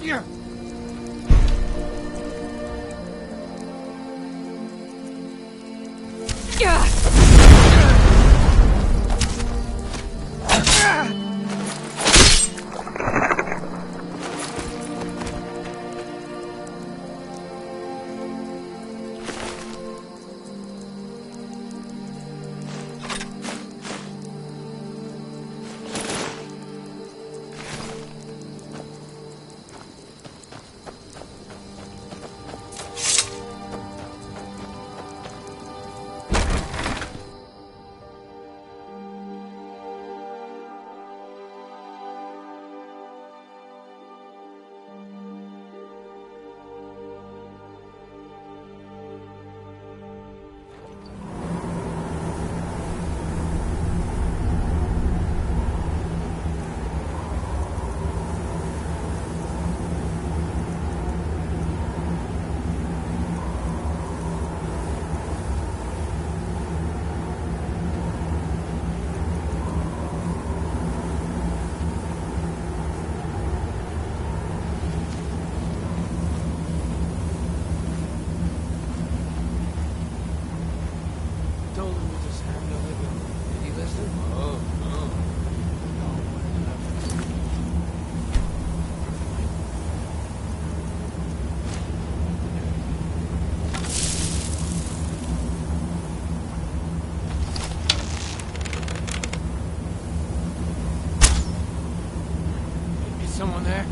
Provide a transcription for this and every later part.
Yeah. Told him we just had to live in. Did he listen? Oh, no. Is someone there?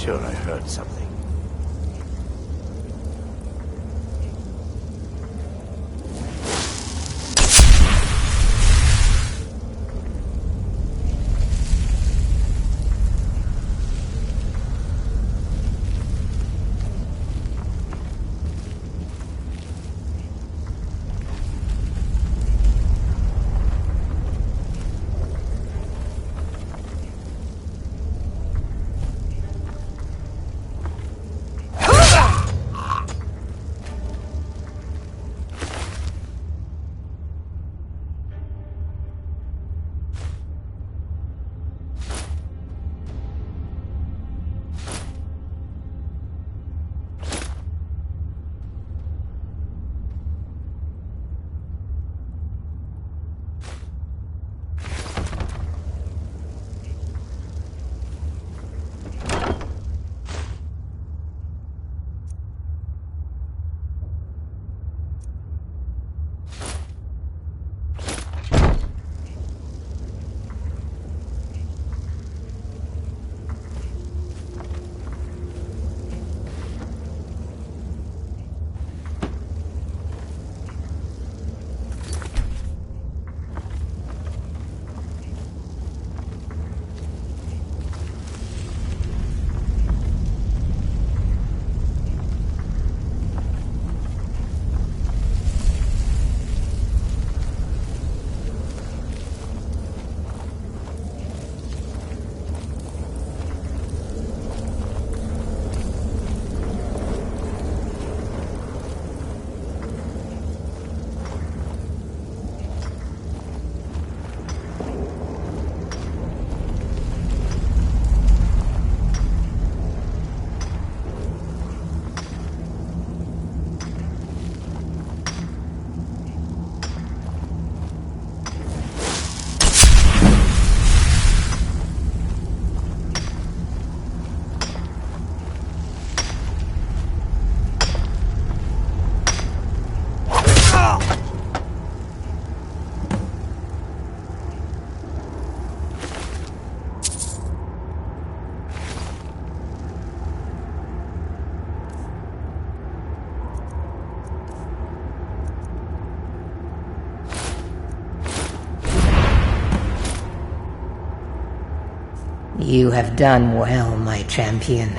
Sure, I heard something. You have done well, my champion.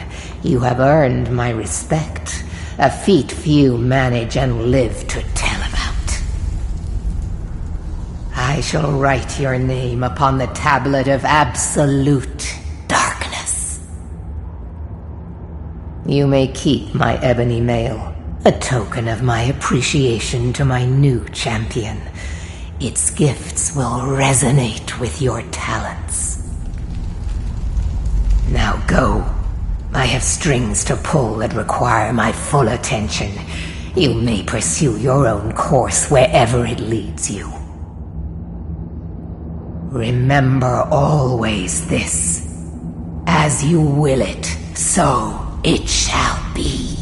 You have earned my respect, a feat few manage and live to tell about. I shall write your name upon the tablet of absolute darkness. You may keep my ebony mail, a token of my appreciation to my new champion. Its gifts will resonate with your talents. Now go. I have strings to pull that require my full attention. You may pursue your own course wherever it leads you. Remember always this. As you will it, so it shall be.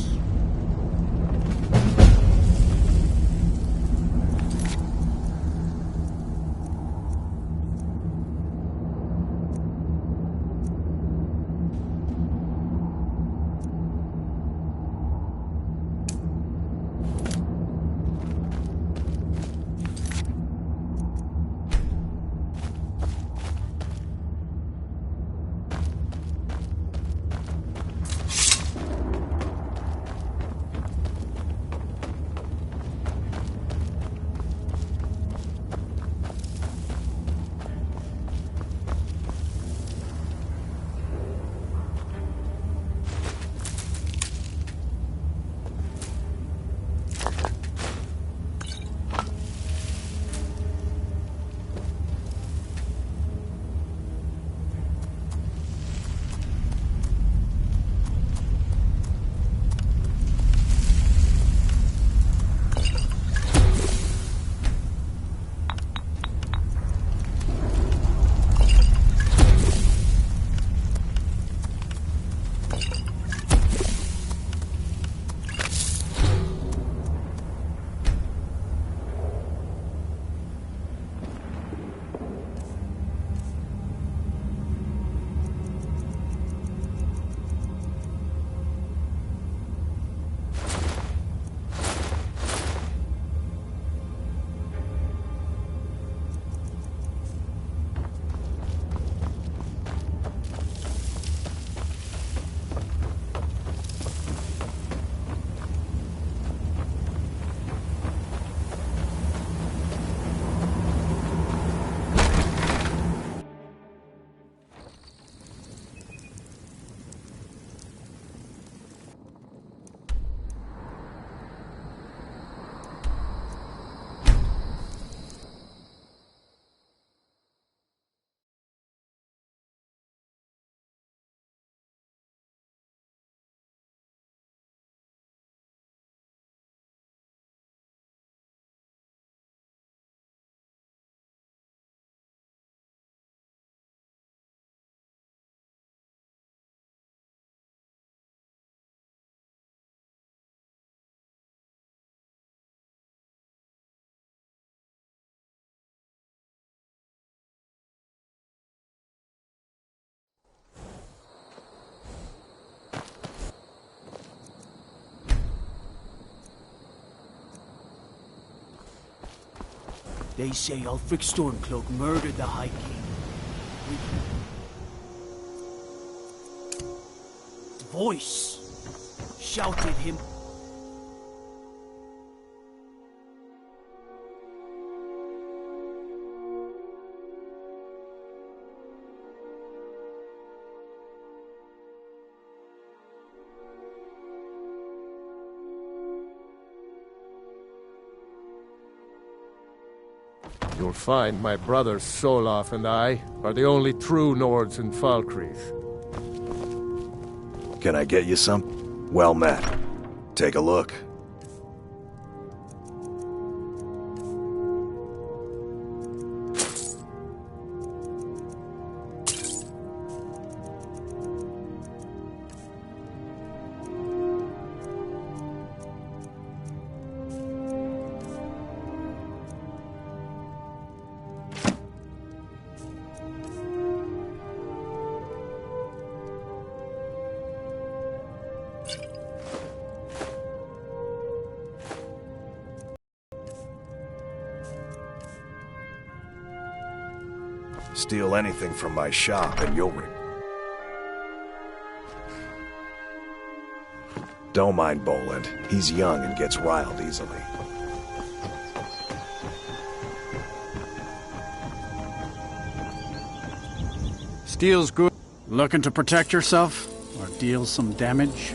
They say Ulfric Stormcloak murdered the High King. Voice shouted him. You'll find my brothers Solaf and I are the only true Nords in Falkreath. Can I get you some? Well met. Take a look. Steal anything from my shop and you'll Don't mind Boland. He's young and gets riled easily. Steel's good. Looking to protect yourself or deal some damage?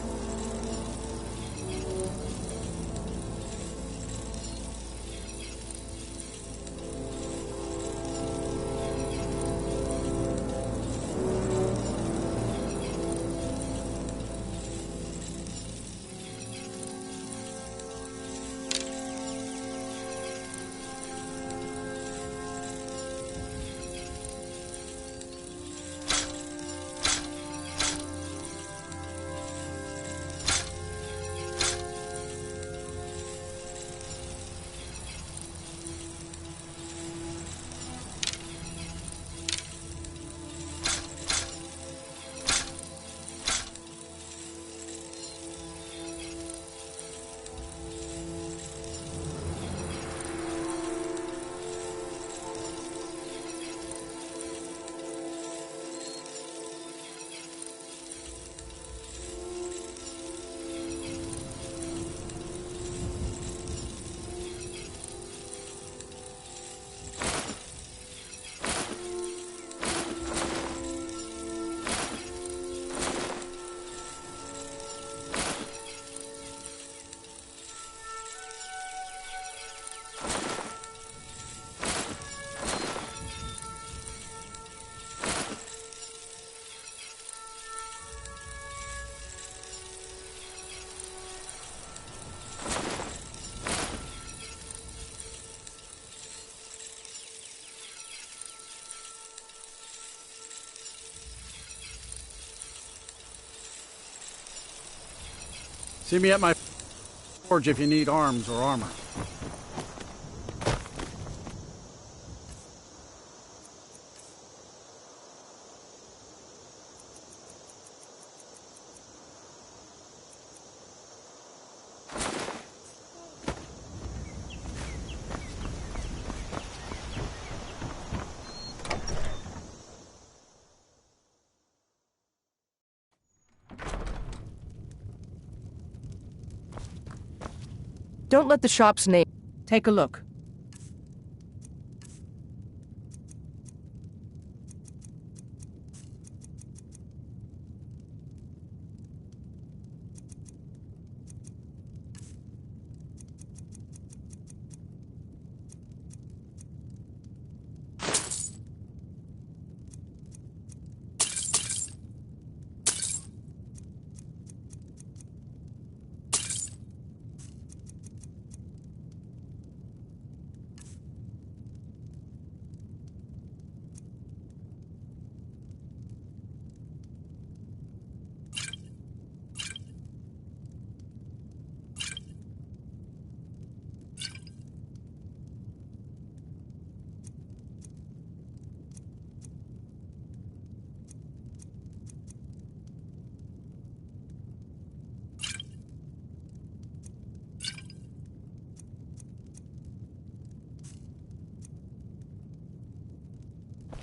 See me at my forge if you need arms or armor. Don't let the shop's name... Take a look.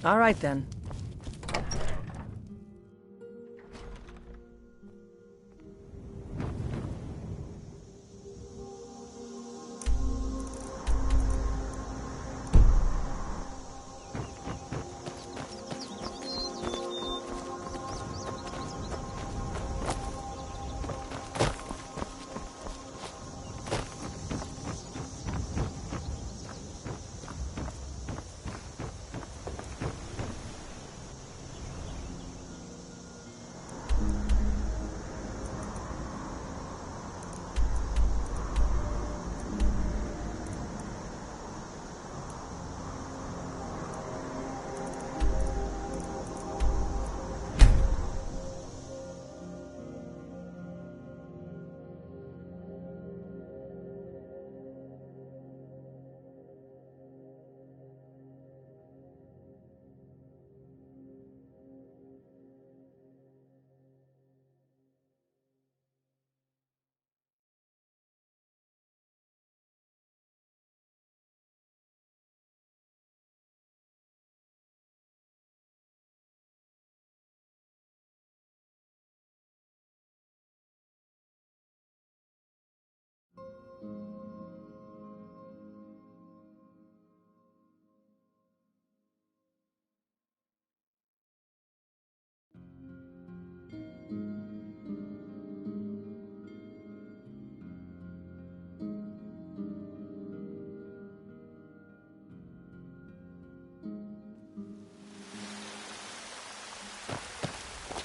All right, then.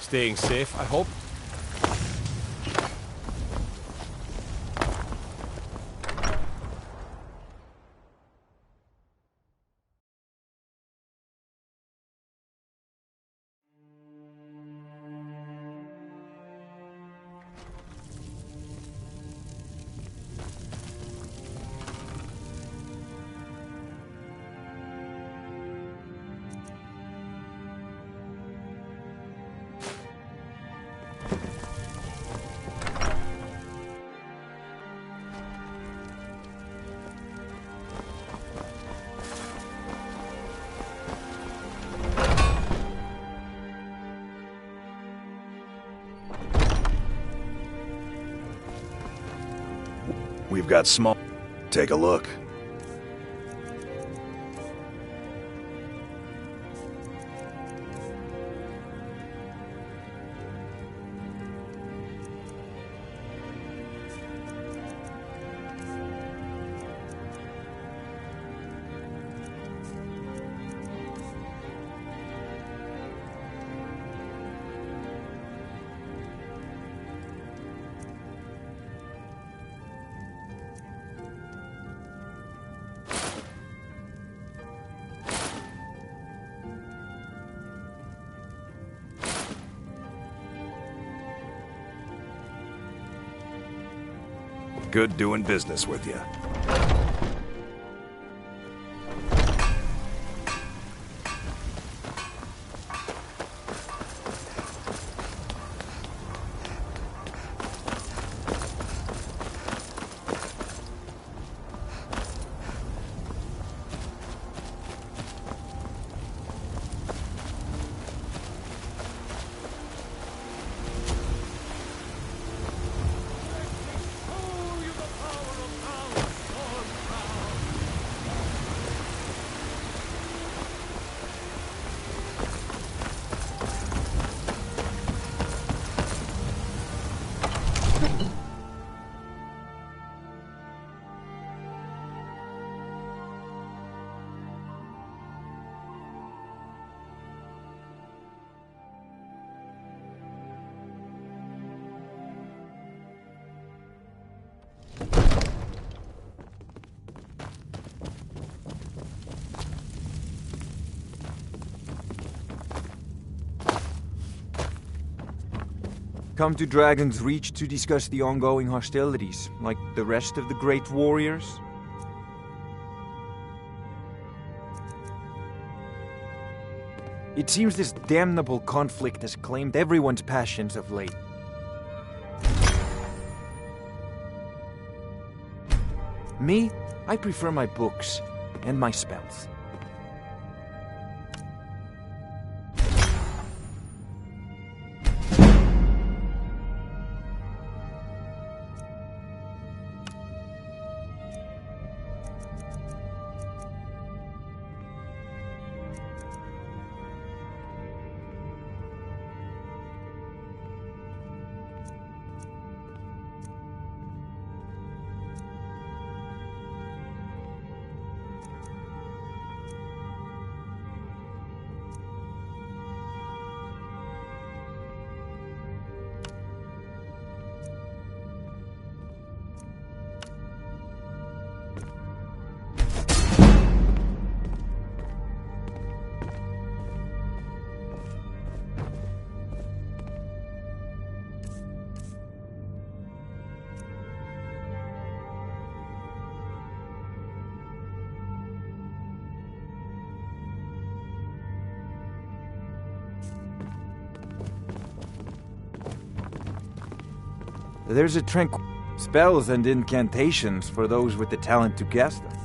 Staying safe, I hope. We've got small... Take a look. Good doing business with you. Come to Dragon's Reach to discuss the ongoing hostilities, like the rest of the great warriors? It seems this damnable conflict has claimed everyone's passions of late. Me? I prefer my books and my spells. There's a spells and incantations for those with the talent to cast them.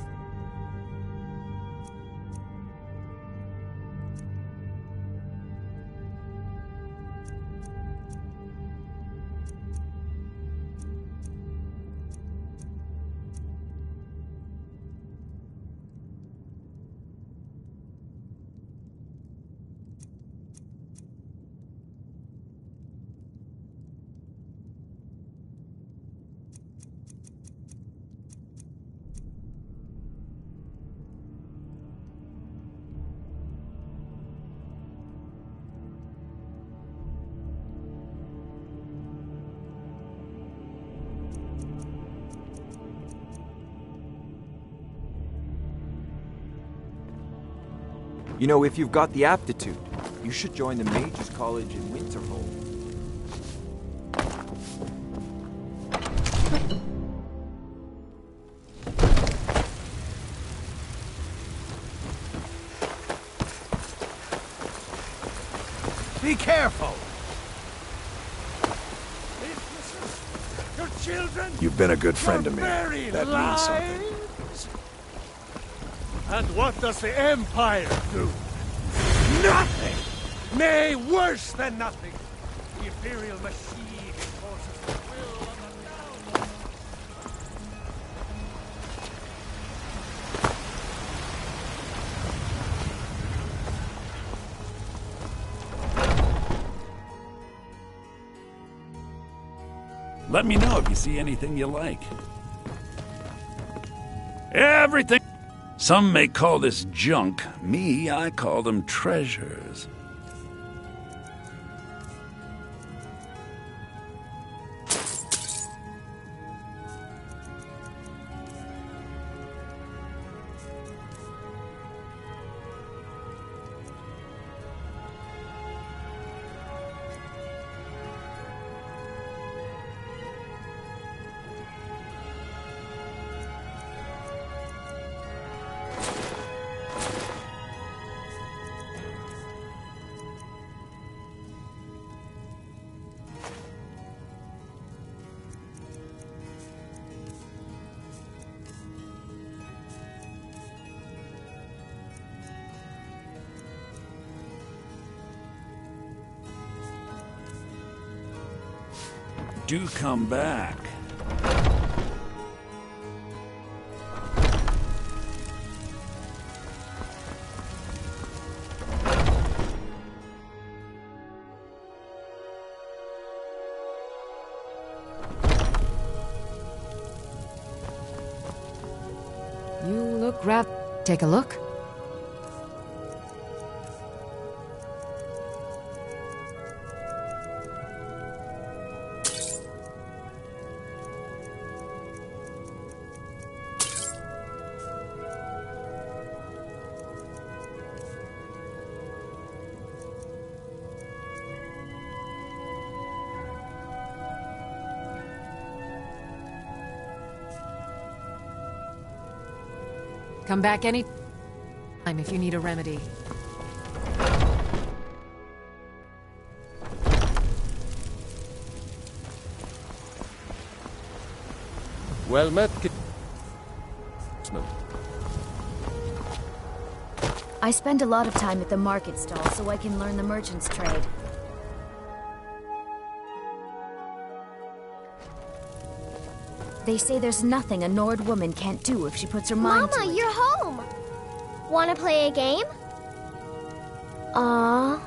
You know, if you've got the aptitude, you should join the Mages College in Winterhold. Be careful! Your children, You've been a good friend to me. very That means something. lives. And what does the Empire do? Nothing! Nay, worse than nothing. The Imperial machine enforces the will of the down. Let me know if you see anything you like. Everything. Some may call this junk. Me, I call them treasures. Do come back. You look Take a look. Come back any time if you need a remedy. Well met, I spend a lot of time at the market stall so I can learn the merchant's trade. They say there's nothing a Nord woman can't do if she puts her mind to it. Mama, you're home! Wanna play a game? Aww.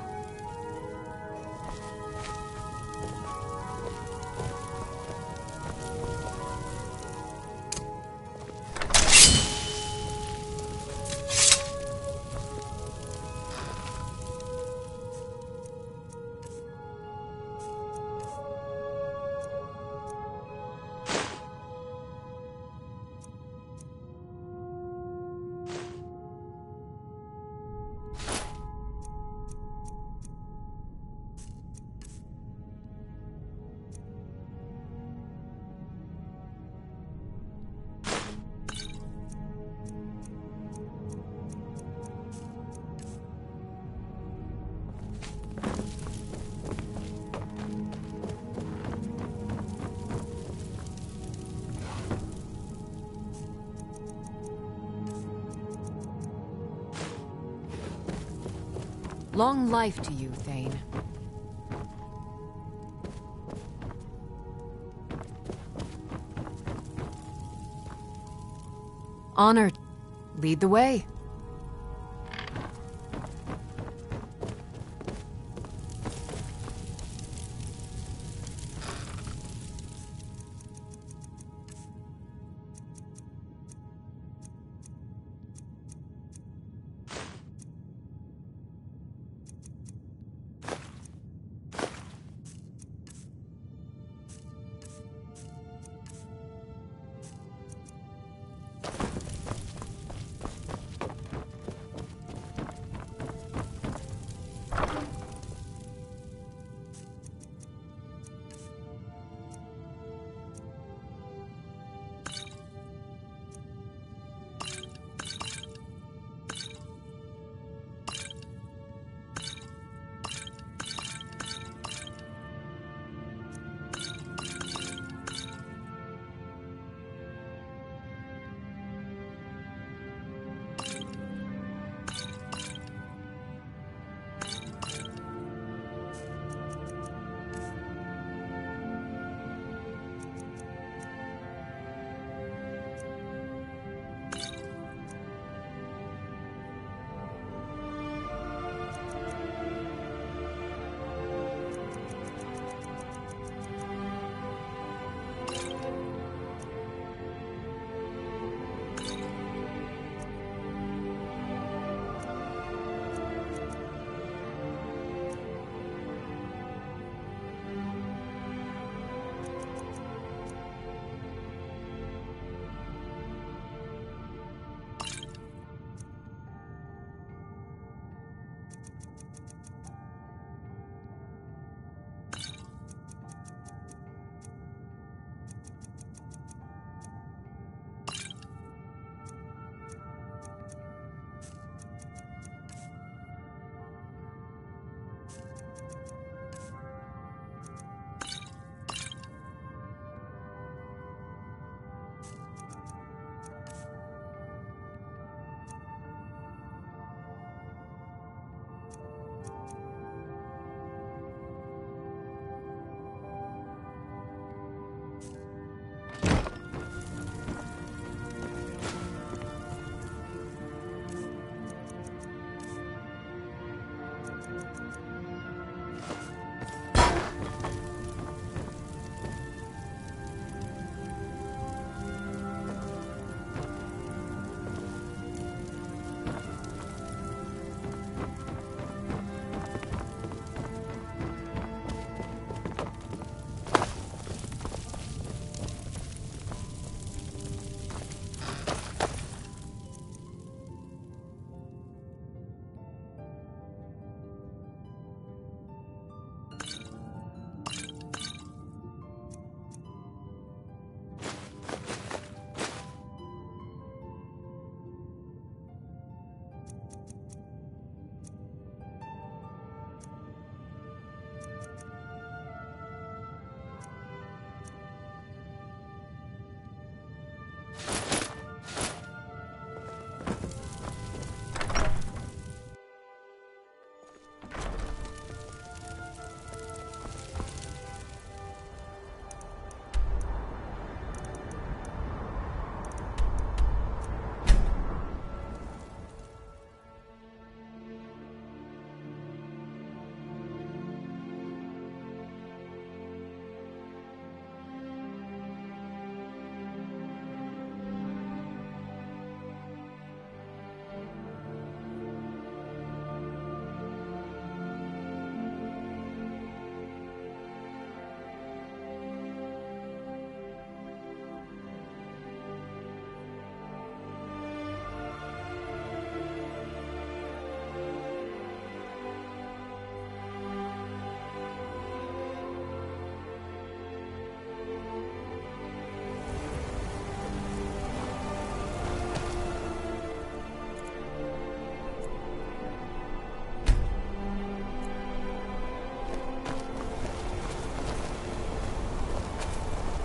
Long life to you, Thane. Honor, lead the way.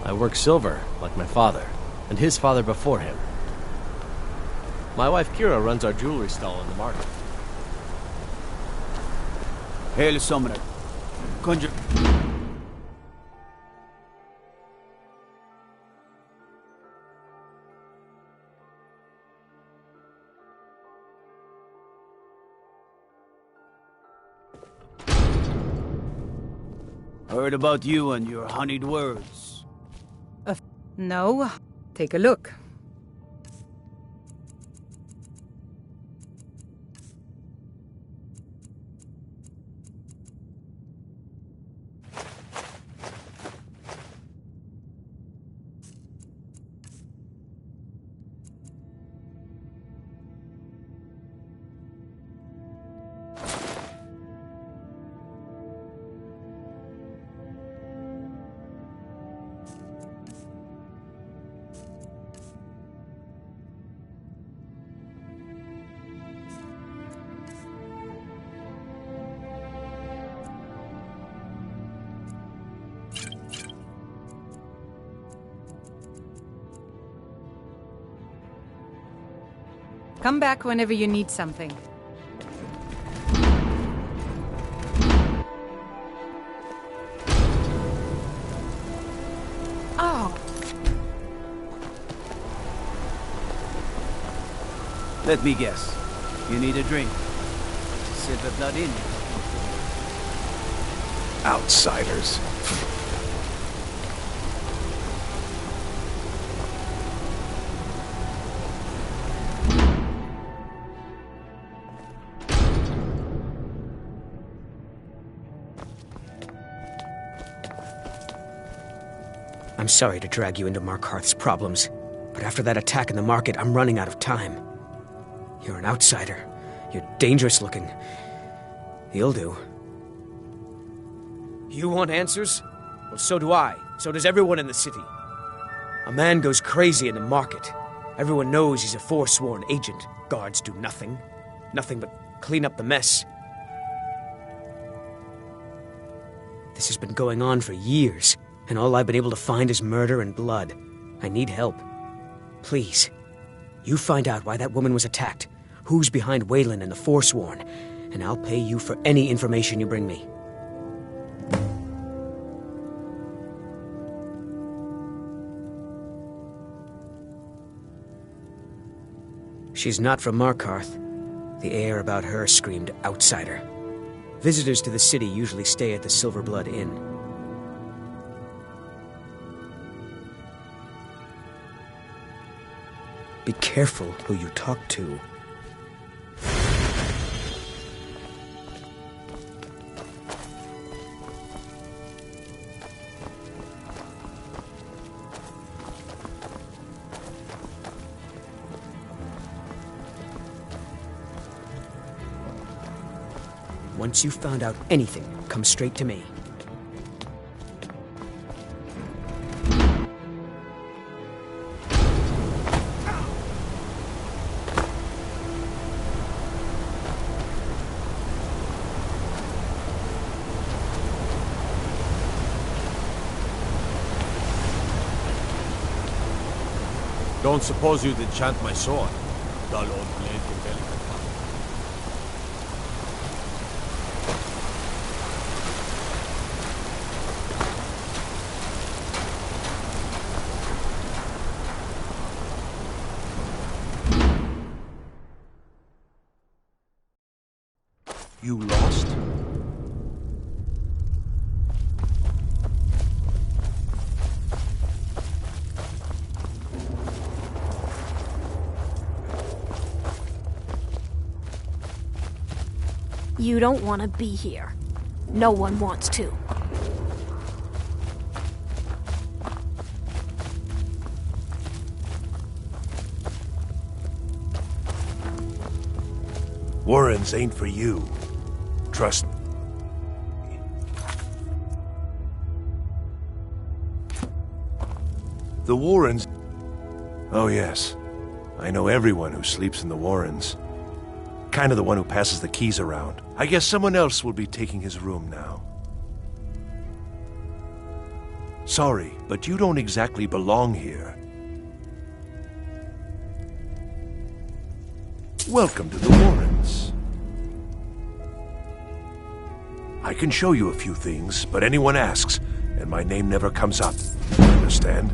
I work silver, like my father, and his father before him. My wife Kira runs our jewelry stall in the market. Hail Summoner. Conjure... Heard about you and your honeyed words. No. Take a look. Come back whenever you need something. Oh. Let me guess. You need a drink. Silver Blood Inn. Outsiders. I'm sorry to drag you into Markarth's problems, but after that attack in the market, I'm running out of time. You're an outsider. You're dangerous looking. You'll do. You want answers? Well, so do I. So does everyone in the city. A man goes crazy in the market. Everyone knows he's a forsworn agent. Guards do nothing. Nothing but clean up the mess. This has been going on for years, and all I've been able to find is murder and blood. I need help. Please, you find out why that woman was attacked, who's behind Waylon and the Forsworn, and I'll pay you for any information you bring me. She's not from Markarth. The air about her screamed outsider. Visitors to the city usually stay at the Silver Blood Inn. Be careful who you talk to. Once you've found out anything, come straight to me. Don't suppose you'd enchant my sword, dull old blade with delicate tongue. You lost? You don't want to be here. No one wants to. Warrens ain't for you. Trust me. The Warrens... Oh yes. I know everyone who sleeps in the Warrens. Kind of the one who passes the keys around. I guess someone else will be taking his room now. Sorry, but you don't exactly belong here. Welcome to the Warrens. I can show you a few things, but anyone asks, and my name never comes up. Understand?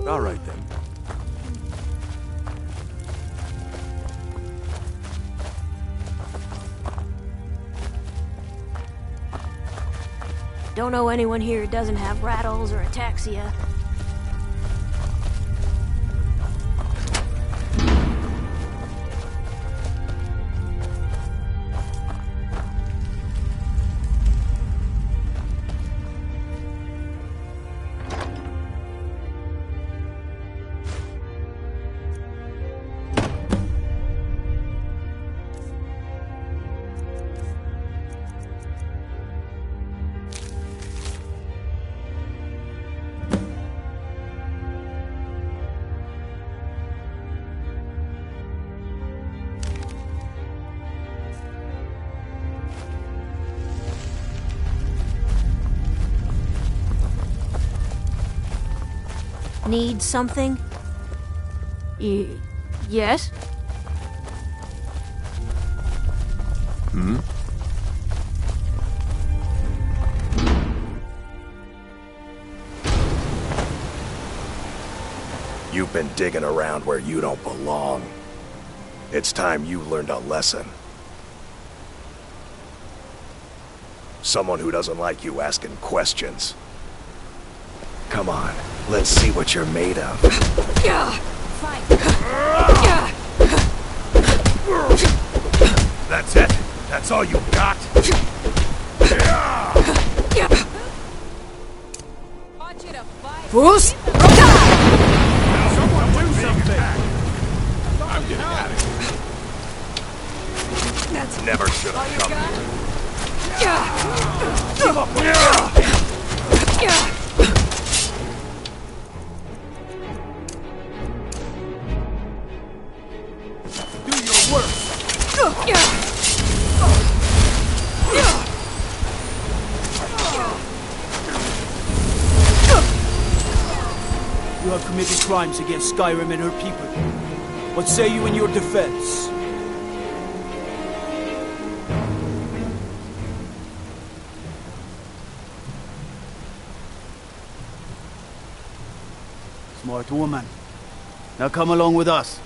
All right, then. Don't know anyone here who doesn't have rattles or ataxia. Need something? Yes? Hmm? You've been digging around where you don't belong. It's time you learned a lesson. Someone who doesn't like you asking questions. Come on, let's see what you're made of. That's it? That's all you got? Fools! Someone do something! I'm getting out of here. That's never should have come here. Give up! Do your worst! You have committed crimes against Skyrim and her people. What say you in your defense? Smart woman. Now come along with us.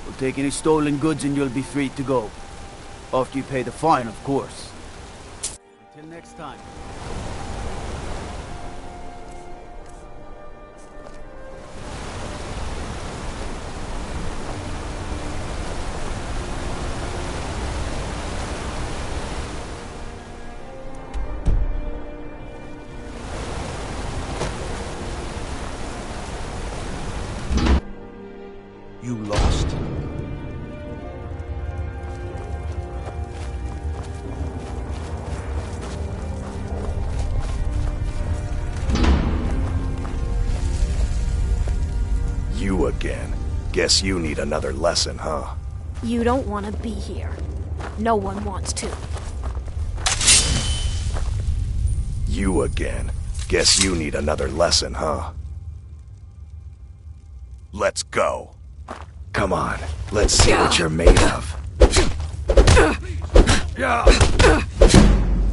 We'll take any stolen goods and you'll be free to go. After you pay the fine, of course. Until next time. You lost? You again. Guess you need another lesson, huh? You don't want to be here. No one wants to. You again. Guess you need another lesson, huh? Let's go. Come on, let's see what you're made of. Yeah.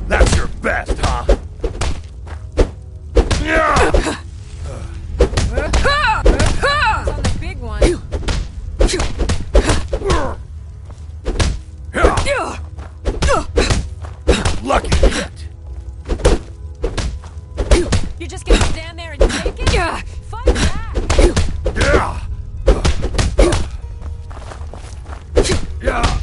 That's your best, huh? Yeah. On the big one. Lucky shit. You're just gonna stand there and take it? Yeah. Fight back. Yeah. Yeah.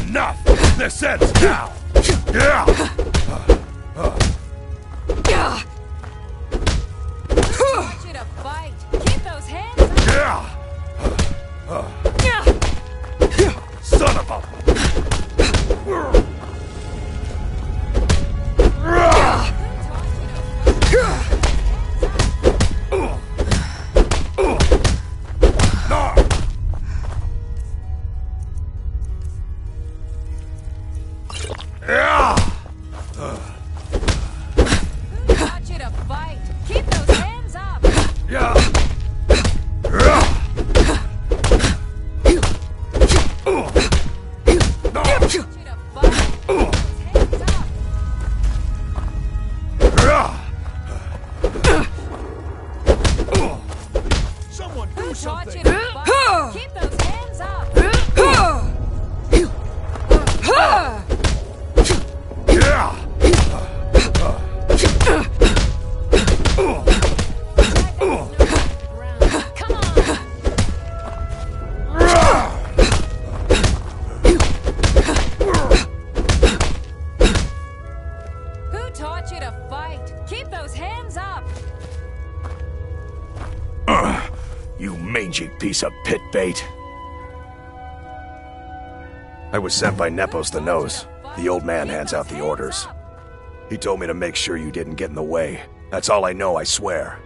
Enough! This ends now! Yeah! Want you to fight. Keep those hands up. Yeah! Son of a... Piece of pit bait. I was sent by Nepos the Nose. The old man hands out the orders. He told me to make sure you didn't get in the way. That's all I know, I swear.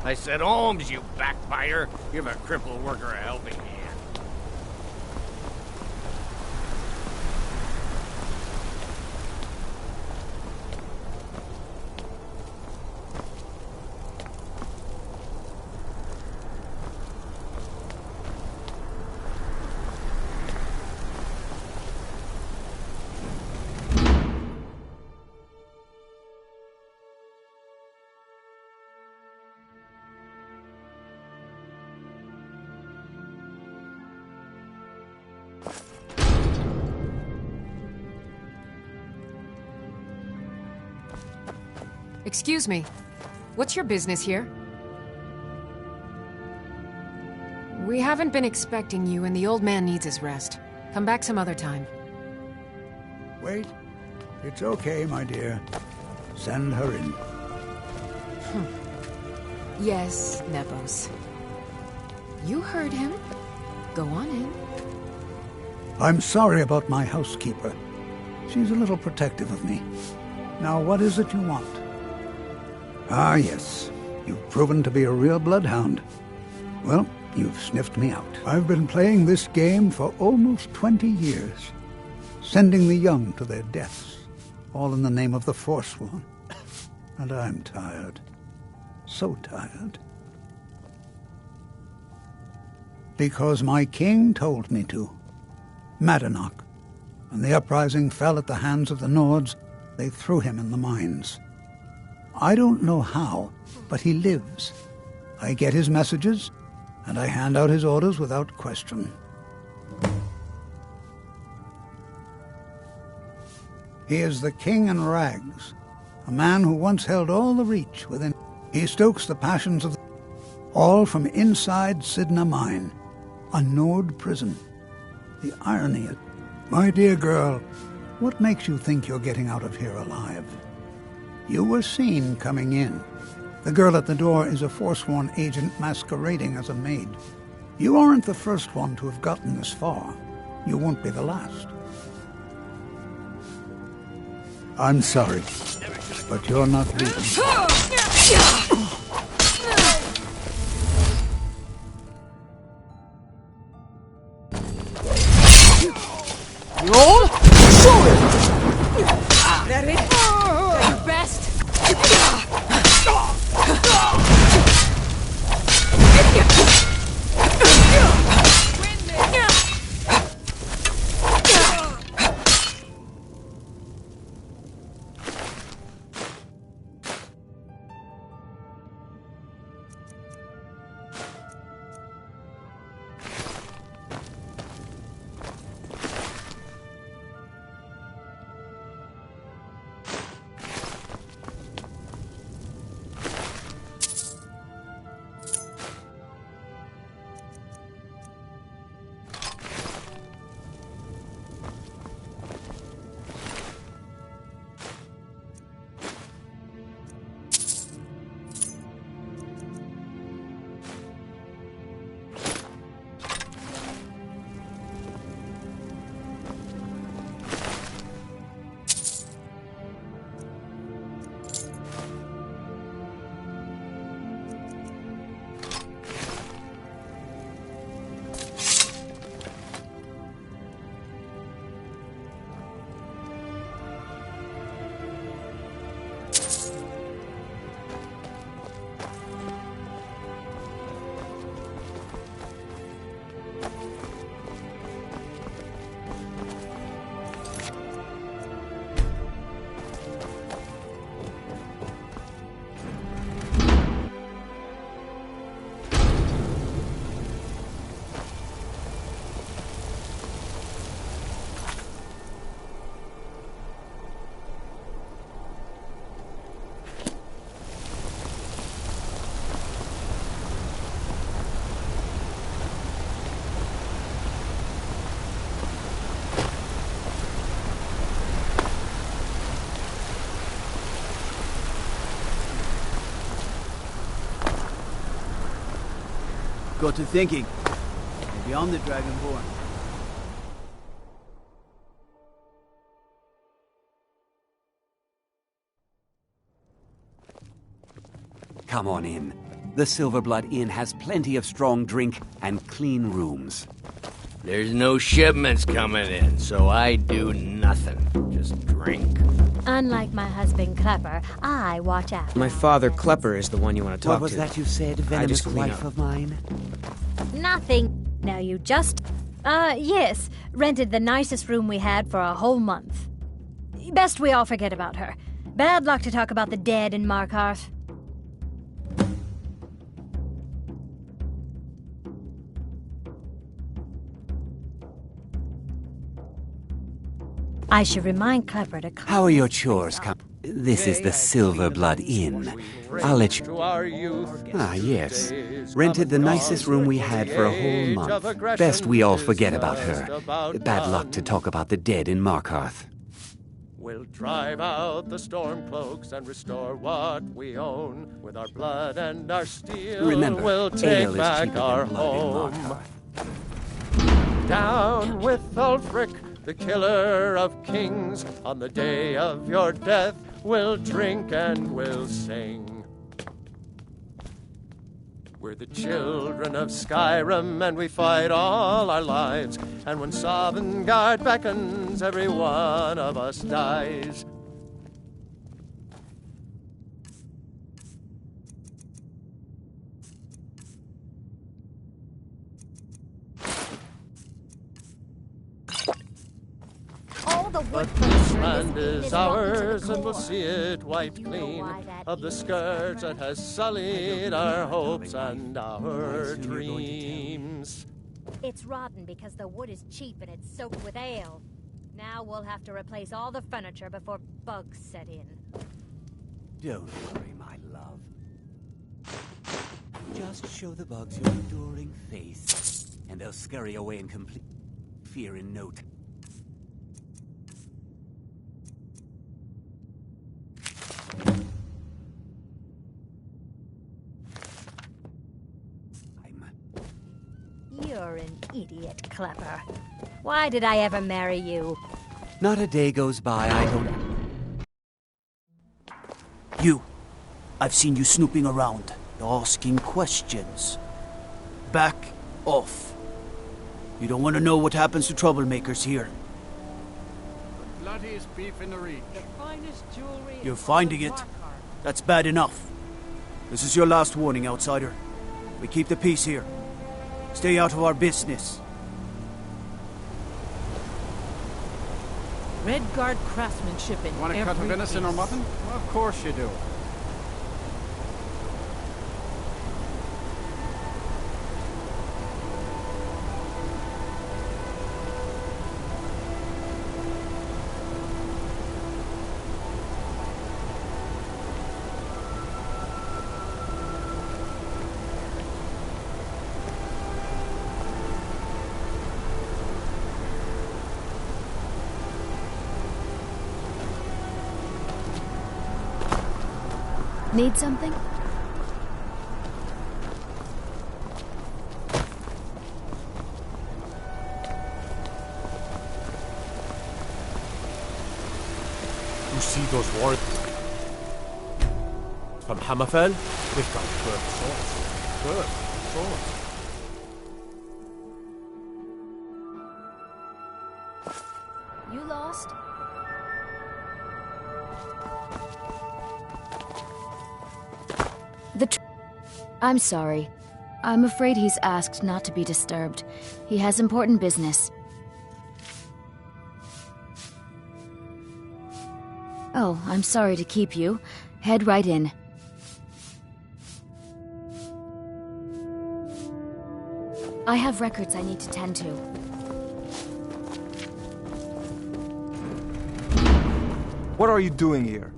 I said Holmes, you backbiter. Give a crippled worker a helping hand. Excuse me. What's your business here? We haven't been expecting you, and the old man needs his rest. Come back some other time. Wait. It's okay, my dear. Send her in. Yes, Nepos. You heard him. Go on in. I'm sorry about my housekeeper. She's a little protective of me. Now, what is it you want? Ah, yes. You've proven to be a real bloodhound. Well, you've sniffed me out. I've been playing this game for almost 20 years, sending the young to their deaths, all in the name of the Forsworn. And I'm tired. So tired. Because my king told me to. Madanach. When the uprising fell at the hands of the Nords, they threw him in the mines. I don't know how, but he lives. I get his messages, and I hand out his orders without question. He is the king in rags, a man who once held all the Reach within. He stokes the passions of all from inside Sidna Mine, a Nord prison. The irony is, my dear girl, what makes you think you're getting out of here alive? You were seen coming in. The girl at the door is a Forsworn agent masquerading as a maid. You aren't the first one to have gotten this far. You won't be the last. I'm sorry, but you're not leaving. Roll! Shoot it! That it? That your best? Got to thinking. Maybe I'm the Dragonborn. Come on in. The Silverblood Inn has plenty of strong drink and clean rooms. There's no shipments coming in, so I do nothing. Just drink. Unlike my husband Klepper, I watch out. My father, Klepper, is the one you want to talk to. What was that you said, venomous wife of mine? Nothing. Now you just... yes. Rented the nicest room we had for a whole month. Best we all forget about her. Bad luck to talk about the dead in Markarth. I should remind Klepper to... How are your chores, This is the Silverblood Inn. I'll let you... Ah, yes. Rented the nicest room we had for a whole month. Best we all forget about her. Bad luck to talk about the dead in Markarth. We'll drive out the Stormcloaks and restore what we own. With our blood and our steel, Remember, we'll take ale is back cheaper our than blood in home. Markarth. Down with Ulfric, the killer of kings. On the day of your death, we'll drink and we'll sing. We're the children of Skyrim, and we fight all our lives. And when Sovngarde beckons, every one of us dies. But this land is ours, and we'll see it wiped clean of the scourge that has sullied our hopes and our dreams. It's rotten because the wood is cheap and it's soaked with ale. Now we'll have to replace all the furniture before bugs set in. Don't worry, my love. Just show the bugs your enduring face, and they'll scurry away in complete fear in no time. You're an idiot, Klepper. Why did I ever marry you? Not a day goes by I don't... You. I've seen you snooping around, asking questions. Back off. You don't want to know what happens to troublemakers here. The bloodiest beef in the reach. The finest jewelry. You're finding it. That's bad enough. This is your last warning, outsider. We keep the peace here. Stay out of our business. Redguard craftsmanship in Want a cut of venison or mutton? Well, of course you do. Need something? You see those warriors from Hammerfell? They've got good swords. Good swords. You lost? I'm sorry. I'm afraid he's asked not to be disturbed. He has important business. Oh, I'm sorry to keep you. Head right in. I have records I need to tend to. What are you doing here?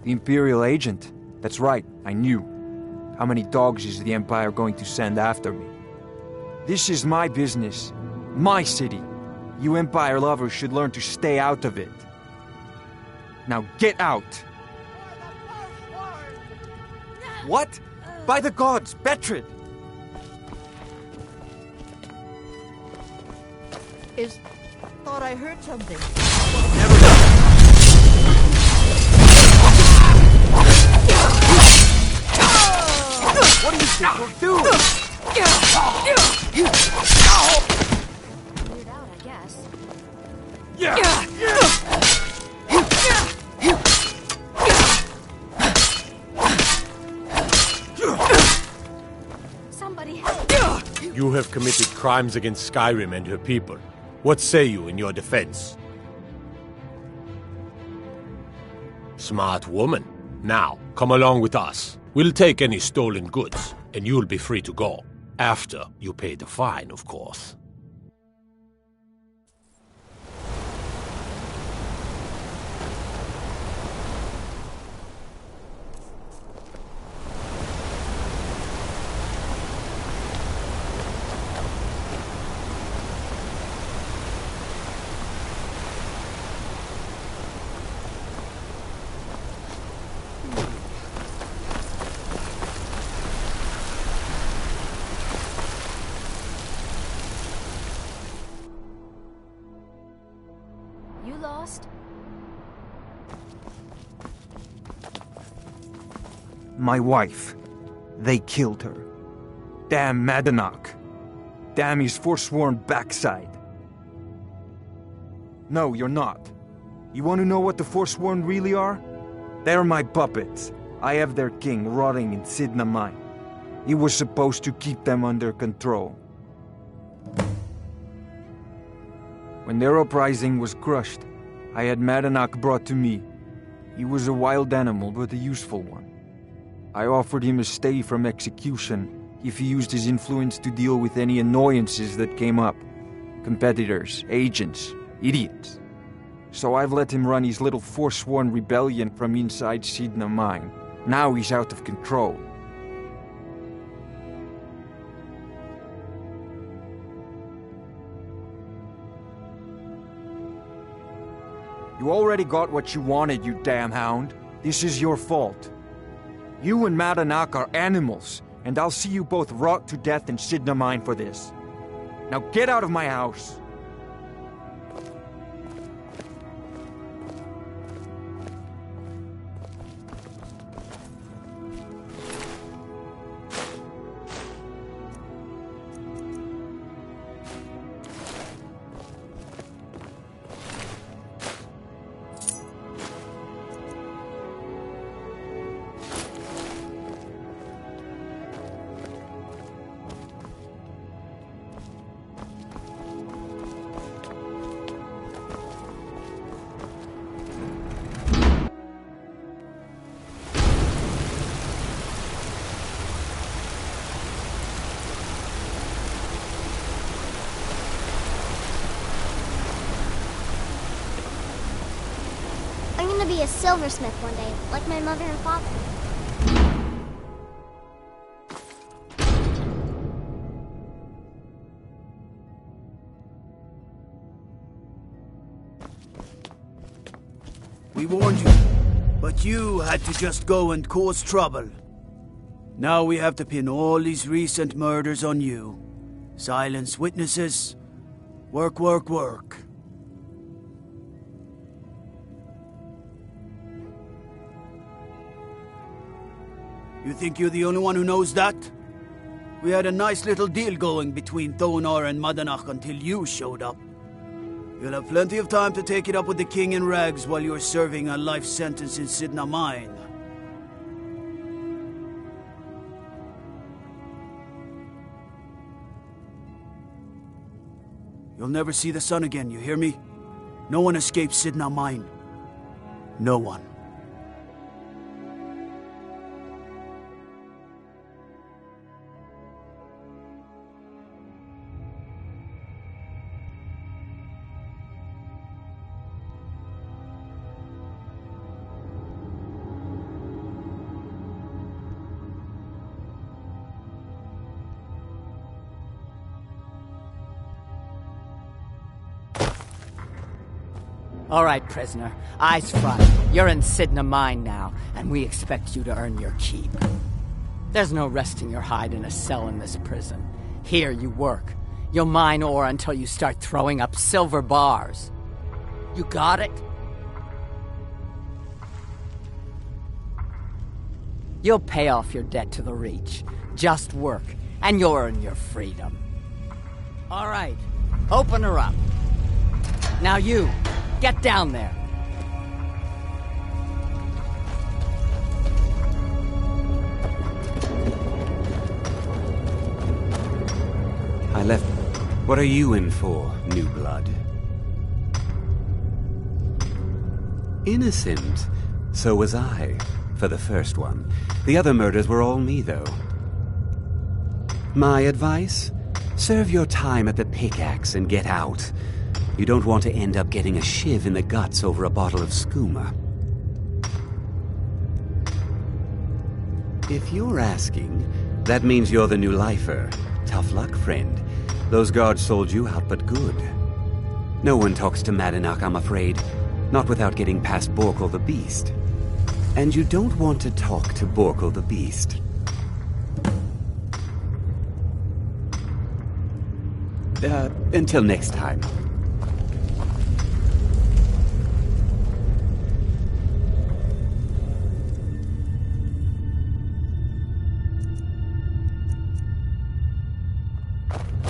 The Imperial agent? That's right, I knew. How many dogs is the Empire going to send after me? This is my business. My city. You Empire lovers should learn to stay out of it. Now get out! What? By the gods, Betrid! Thought I heard something. What do you think we'll do? Cleared out, I guess. Somebody You have committed crimes against Skyrim and her people. What say you in your defense? Smart woman. Now, come along with us. We'll take any stolen goods, and you'll be free to go. After you pay the fine, of course. You lost? My wife. They killed her. Damn Madanach. Damn his forsworn backside. No, you're not. You want to know what the forsworn really are? They're my puppets. I have their king rotting in Sidna Mine. He was supposed to keep them under control. When their uprising was crushed, I had Madanach brought to me. He was a wild animal, but a useful one. I offered him a stay from execution if he used his influence to deal with any annoyances that came up. Competitors, agents, idiots. So I've let him run his little forsworn rebellion from inside Sidna Mine. Now he's out of control. You already got what you wanted, you damn hound. This is your fault. You and Madanach are animals, and I'll see you both rot to death in Sidna Mine for this. Now get out of my house! I'm gonna be a silversmith one day, like my mother and father. We warned you, but you had to just go and cause trouble. Now we have to pin all these recent murders on you. Silence witnesses. Work, work, work. You think you're the only one who knows that? We had a nice little deal going between Thonar and Madanach until you showed up. You'll have plenty of time to take it up with the king in rags while you're serving a life sentence in Sidna Mine. You'll never see the sun again, you hear me? No one escapes Sidna Mine. No one. All right, prisoner. Eyes front. You're in Sidna Mine now, and we expect you to earn your keep. There's no resting your hide in a cell in this prison. Here you work. You'll mine ore until you start throwing up silver bars. You got it? You'll pay off your debt to the Reach. Just work, and you'll earn your freedom. All right, open her up. Now you, get down there. I left... What are you in for, new blood? Innocent. So was I, for the first one. The other murders were all me, though. My advice? Serve your time at the pickaxe and get out. You don't want to end up getting a shiv in the guts over a bottle of skooma. If you're asking, that means you're the new lifer. Tough luck, friend. Those guards sold you out, but good. No one talks to Madanach, I'm afraid. Not without getting past Borkle the Beast. And you don't want to talk to Borkle the Beast. Until next time.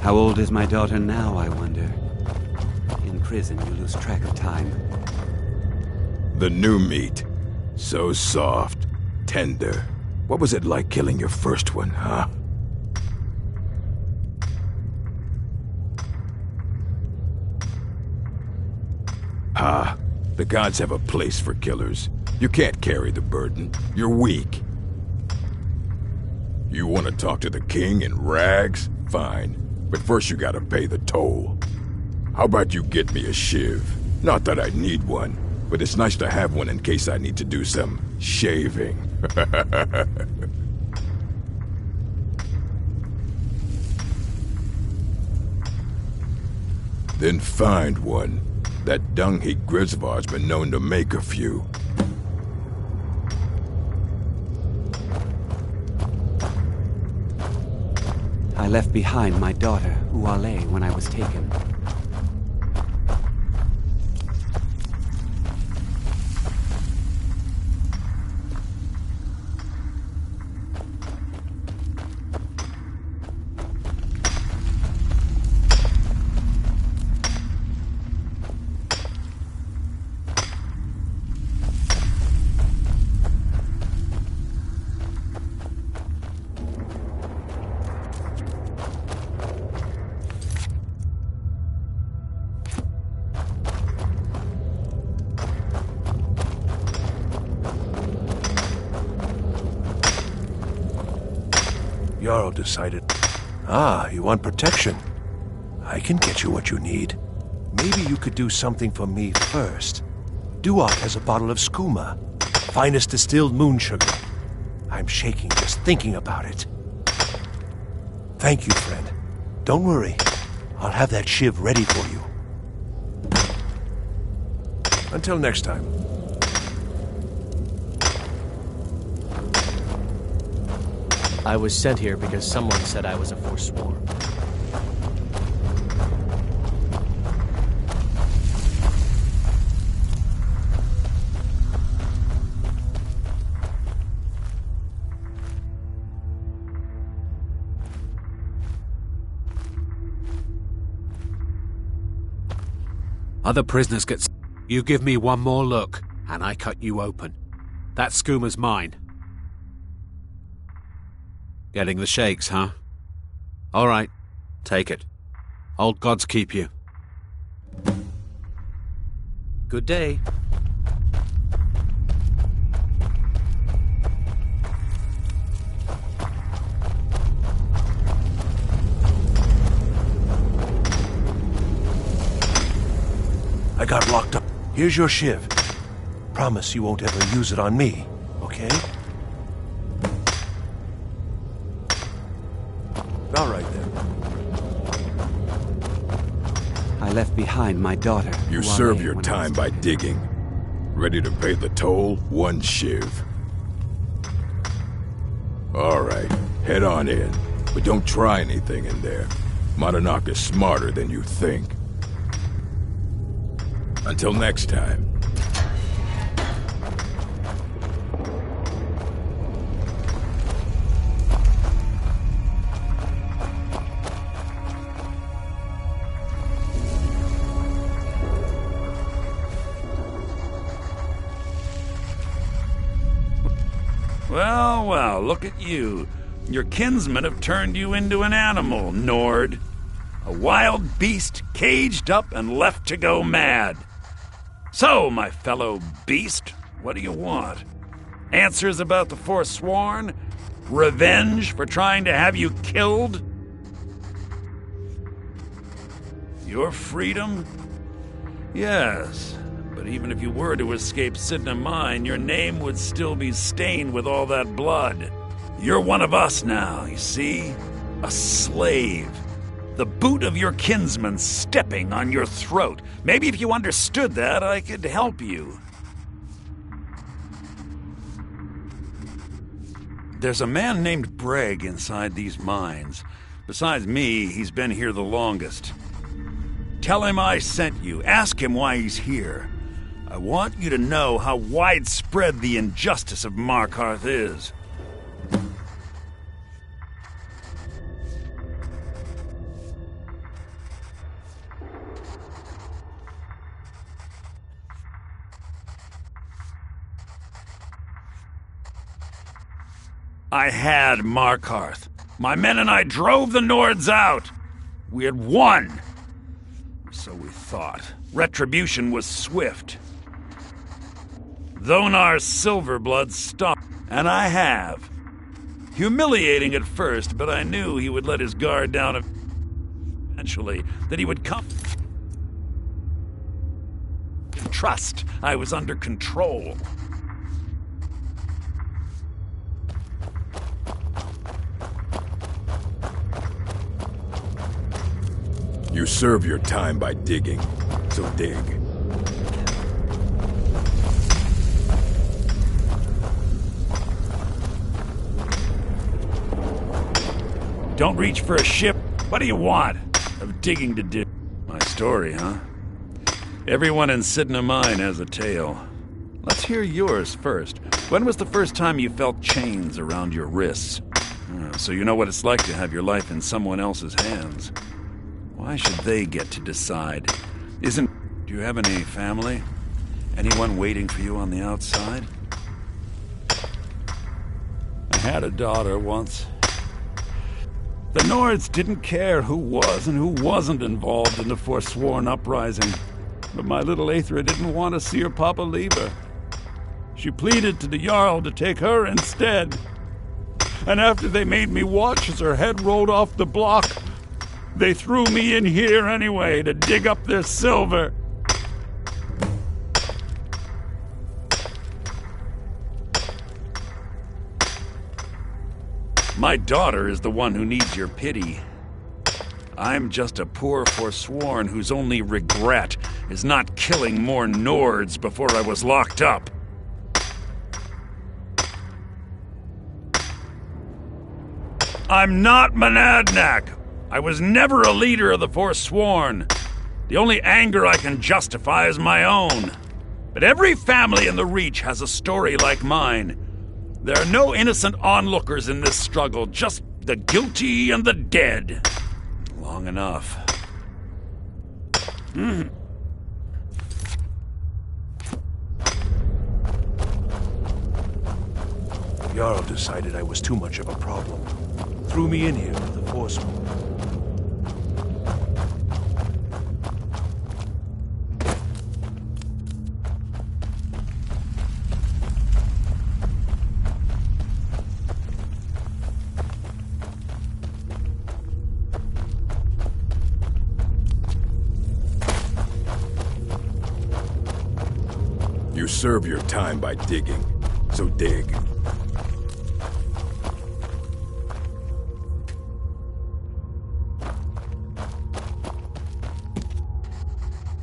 How old is my daughter now, I wonder? In prison, you lose track of time. The new meat. So soft, tender. What was it like killing your first one, huh? Ah, the gods have a place for killers. You can't carry the burden. You're weak. You want to talk to the king in rags? Fine. But first you gotta pay the toll. How about you get me a shiv? Not that I need one, but it's nice to have one in case I need to do some shaving. Then find one. That dung-heap Grisvar's been known to make a few. I left behind my daughter, Uale, when I was taken. Jarl decided. Ah, you want protection? I can get you what you need. Maybe you could do something for me first. Duak has a bottle of skooma. Finest distilled moon sugar. I'm shaking just thinking about it. Thank you, friend. Don't worry. I'll have that shiv ready for you. Until next time. I was sent here because someone said I was a forsworn. Other prisoners get... You give me one more look, and I cut you open. That skooma's mine. Getting the shakes, huh? All right, take it. Old gods keep you. Good day. I got locked up. Here's your shiv. Promise you won't ever use it on me, okay? All right, then. I left behind my daughter. You serve your time by digging. Ready to pay the toll? One shiv. All right, head on in. But don't try anything in there. Madanach is smarter than you think. Until next time. Well, well, look at you. Your kinsmen have turned you into an animal, Nord. A wild beast caged up and left to go mad. So, my fellow beast, what do you want? Answers about the Forsworn? Revenge for trying to have you killed? Your freedom? Yes, but even if you were to escape Sidna Mine, your name would still be stained with all that blood. You're one of us now, you see? A slave. The boot of your kinsman stepping on your throat. Maybe if you understood that, I could help you. There's a man named Breg inside these mines. Besides me, he's been here the longest. Tell him I sent you. Ask him why he's here. I want you to know how widespread the injustice of Markarth is. I had Markarth. My men and I drove the Nords out. We had won. So we thought. Retribution was swift. Thonar's Silverblood stopped, and I have. Humiliating at first, but I knew he would let his guard down eventually, that he would come. Trust I was under control. You serve your time by digging, so dig. Don't reach for a ship. What do you want? Of digging to dig. My story, huh? Everyone in Sidna Mine has a tale. Let's hear yours first. When was the first time you felt chains around your wrists? So you know what it's like to have your life in someone else's hands. Why should they get to decide? Do you have any family? Anyone waiting for you on the outside? I had a daughter once. The Nords didn't care who was and who wasn't involved in the Forsworn uprising. But my little Aethra didn't want to see her papa leave her. She pleaded to the Jarl to take her instead. And after they made me watch as her head rolled off the block, they threw me in here anyway to dig up their silver. My daughter is the one who needs your pity. I'm just a poor Forsworn whose only regret is not killing more Nords before I was locked up. I'm not Monadnack. I was never a leader of the Forsworn. The only anger I can justify is my own. But every family in the Reach has a story like mine. There are no innocent onlookers in this struggle, just the guilty and the dead. Long enough. Jarl decided I was too much of a problem. Threw me in here with the Forsworn. You serve your time by digging, so dig.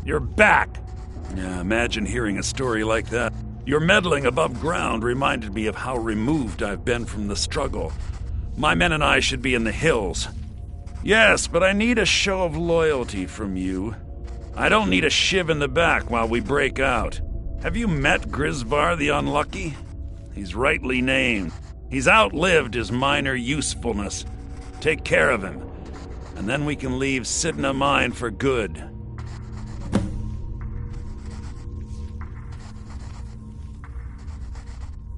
You're back! Yeah, imagine hearing a story like that. Your meddling above ground reminded me of how removed I've been from the struggle. My men and I should be in the hills. Yes, but I need a show of loyalty from you. I don't need a shiv in the back while we break out. Have you met Grisvar the Unlucky? He's rightly named. He's outlived his minor usefulness. Take care of him, and then we can leave Sidna Mine for good.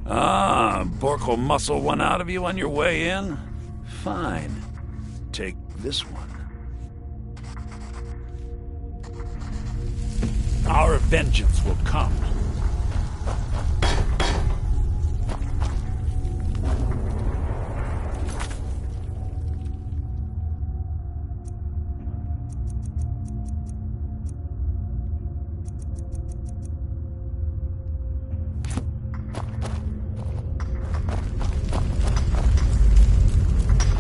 Ah, Bork will muscle one out of you on your way in? Fine. Take this one. Our vengeance will come.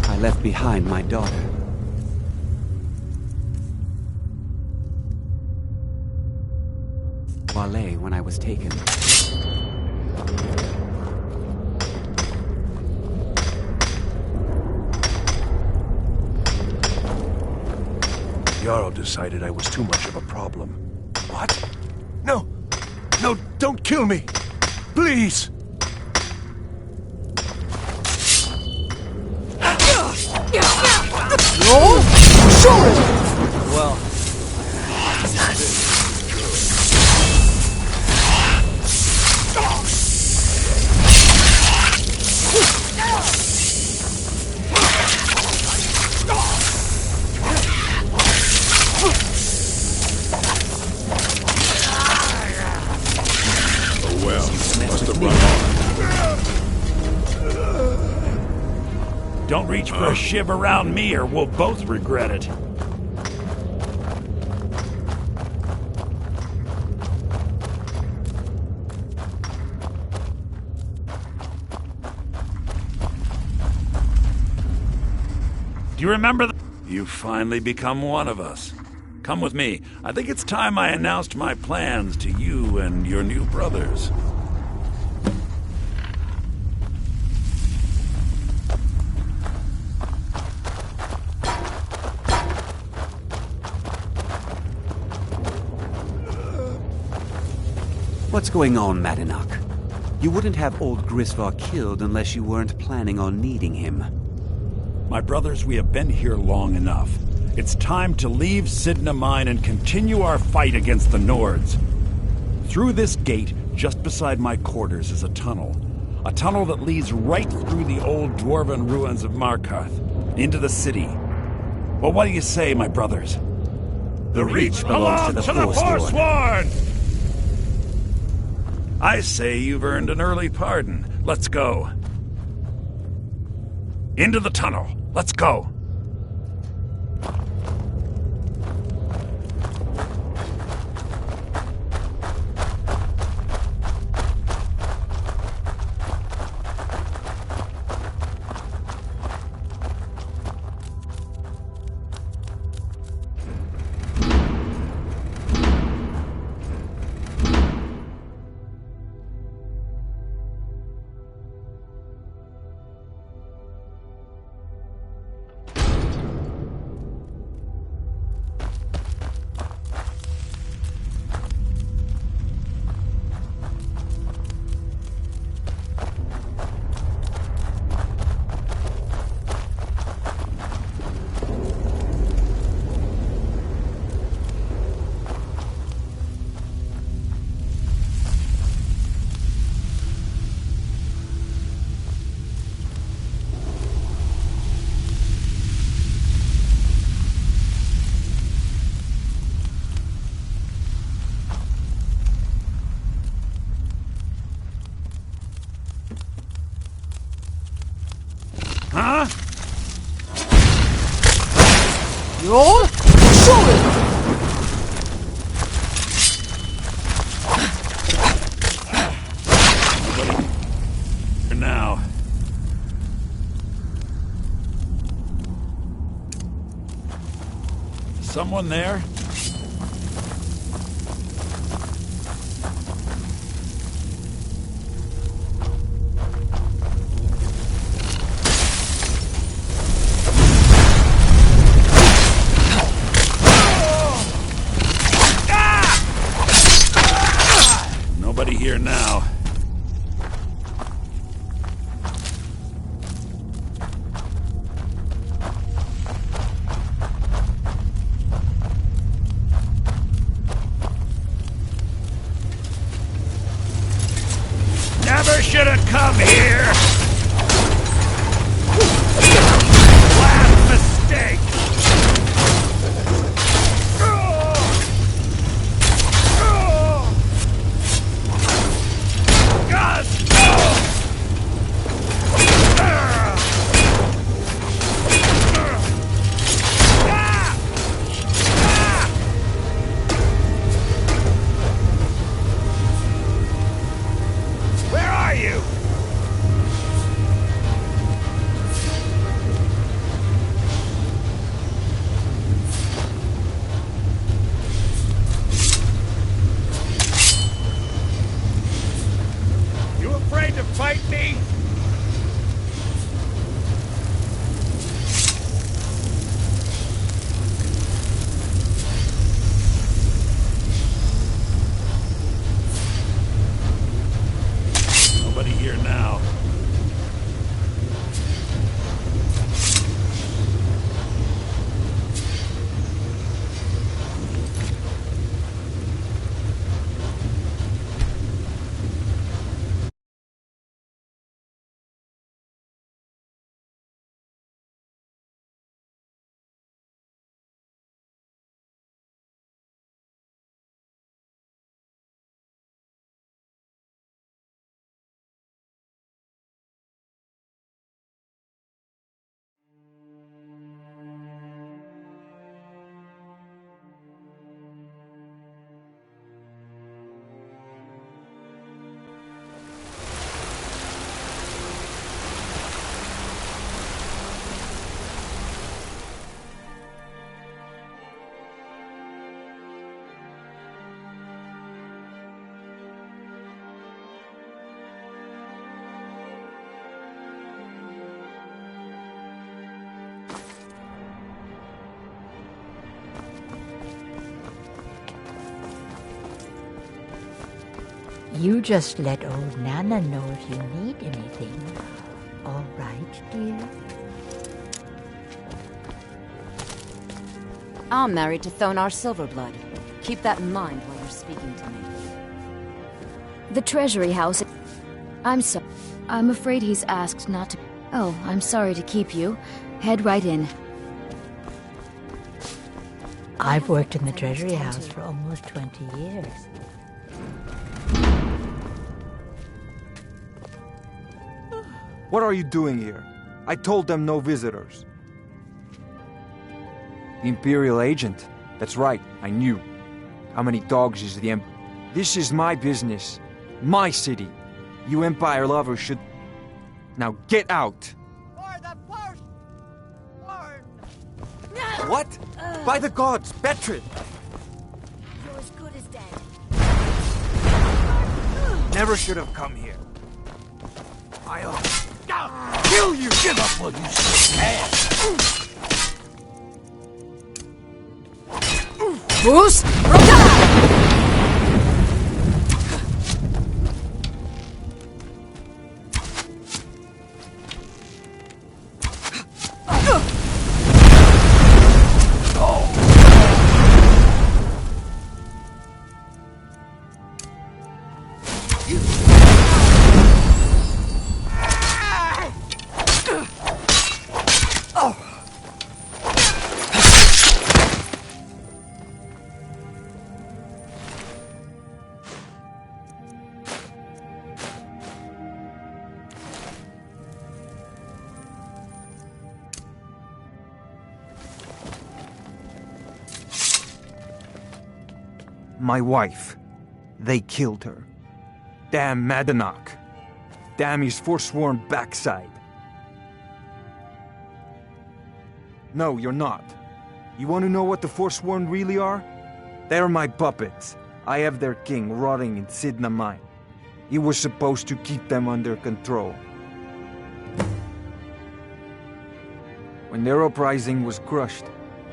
I left behind my daughter. Wale when I was taken. Jarl decided I was too much of a problem. What? No! No, don't kill me! Please! No! Shoot it! Well, Oh well, must have run off. Don't reach for a shiv around me or we'll both regret it. Do you remember You've finally become one of us. Come with me. I think it's time I announced my plans to you and your new brothers. What's going on, Madanach? You wouldn't have old Grisvar killed unless you weren't planning on needing him. My brothers, we have been here long enough. It's time to leave Sidna Mine and continue our fight against the Nords. Through this gate, just beside my quarters, is a tunnel. A tunnel that leads right through the old dwarven ruins of Markarth, into the city. Well, what do you say, my brothers? The Reach belongs to the Forsworn! I say you've earned an early pardon. Let's go. Into the tunnel. Let's go. Huh? No! Shoot it! Now. Someone there? Nobody here now. Never shoot! you to come here! Last mistake! God, no! Where are you? You afraid to fight me? Nobody here now. You just let old Nana know if you need anything. All right, dear? I'm married to Thonar Silverblood. Keep that in mind while you're speaking to me. The Treasury House... I'm sorry. I'm afraid he's asked not to... Oh, I'm sorry to keep you. Head right in. I've worked in the Treasury House for almost 20 years. What are you doing here? I told them no visitors. The Imperial agent? That's right, I knew. How many dogs is the This is my business. My city. You Empire lovers should... Now get out! For the firstborn! What? By the gods, Betrid! You're as good as dead. Never should have come here. I'll kill you! Give up while you still can! Moose! Roka! My wife. They killed her. Damn Madanach. Damn his forsworn backside. No, you're not. You want to know what the forsworn really are? They're my puppets. I have their king rotting in Sidna Mine. He was supposed to keep them under control. When their uprising was crushed,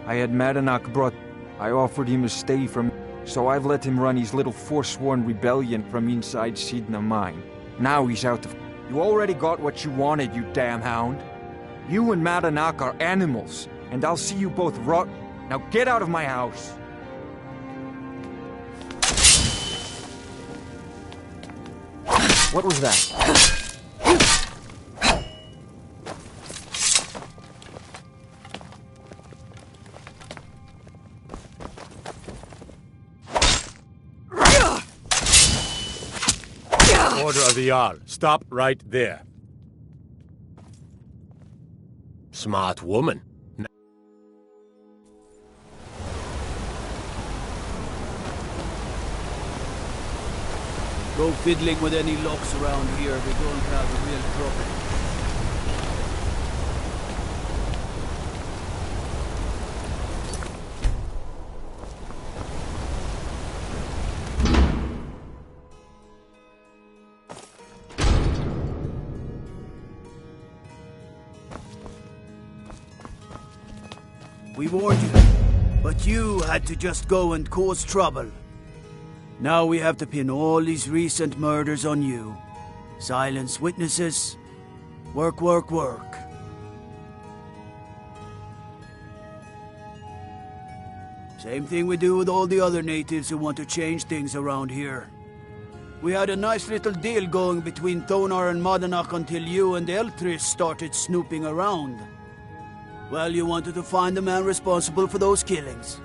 I had Madanach brought... I offered him a stay from... So I've let him run his little forsworn rebellion from inside Sidna Mine. Now he's out of... You already got what you wanted, you damn hound. You and Madanach are animals, and I'll see you both rot... Now get out of my house! What was that? Order of the Jarl. Stop right there. Smart woman. Go fiddling with any locks around here. We're going to have real trouble. We warned you, but you had to just go and cause trouble. Now we have to pin all these recent murders on you. Silence witnesses. Work, work, work. Same thing we do with all the other natives who want to change things around here. We had a nice little deal going between Thonar and Madanach until you and Eltris started snooping around. Well, you wanted to find the man responsible for those killings.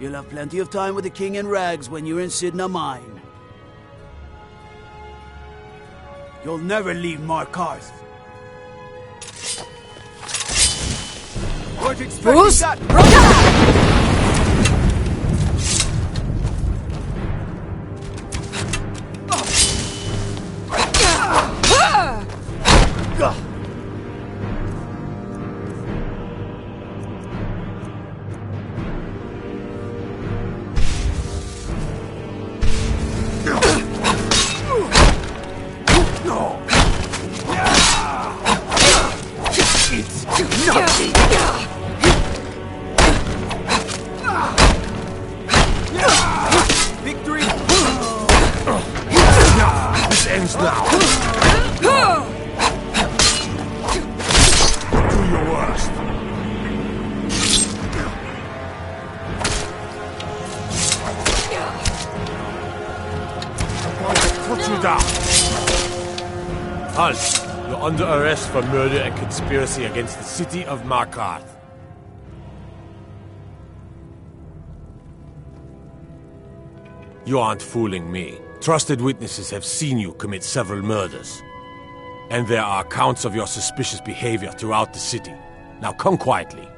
You'll have plenty of time with the king in rags when you're in Sidna Mine. You'll never leave Markarth. Weren't expecting that! Halt! You're under arrest for murder and conspiracy against the city of Markarth. You aren't fooling me. Trusted witnesses have seen you commit several murders. And there are accounts of your suspicious behavior throughout the city. Now come quietly.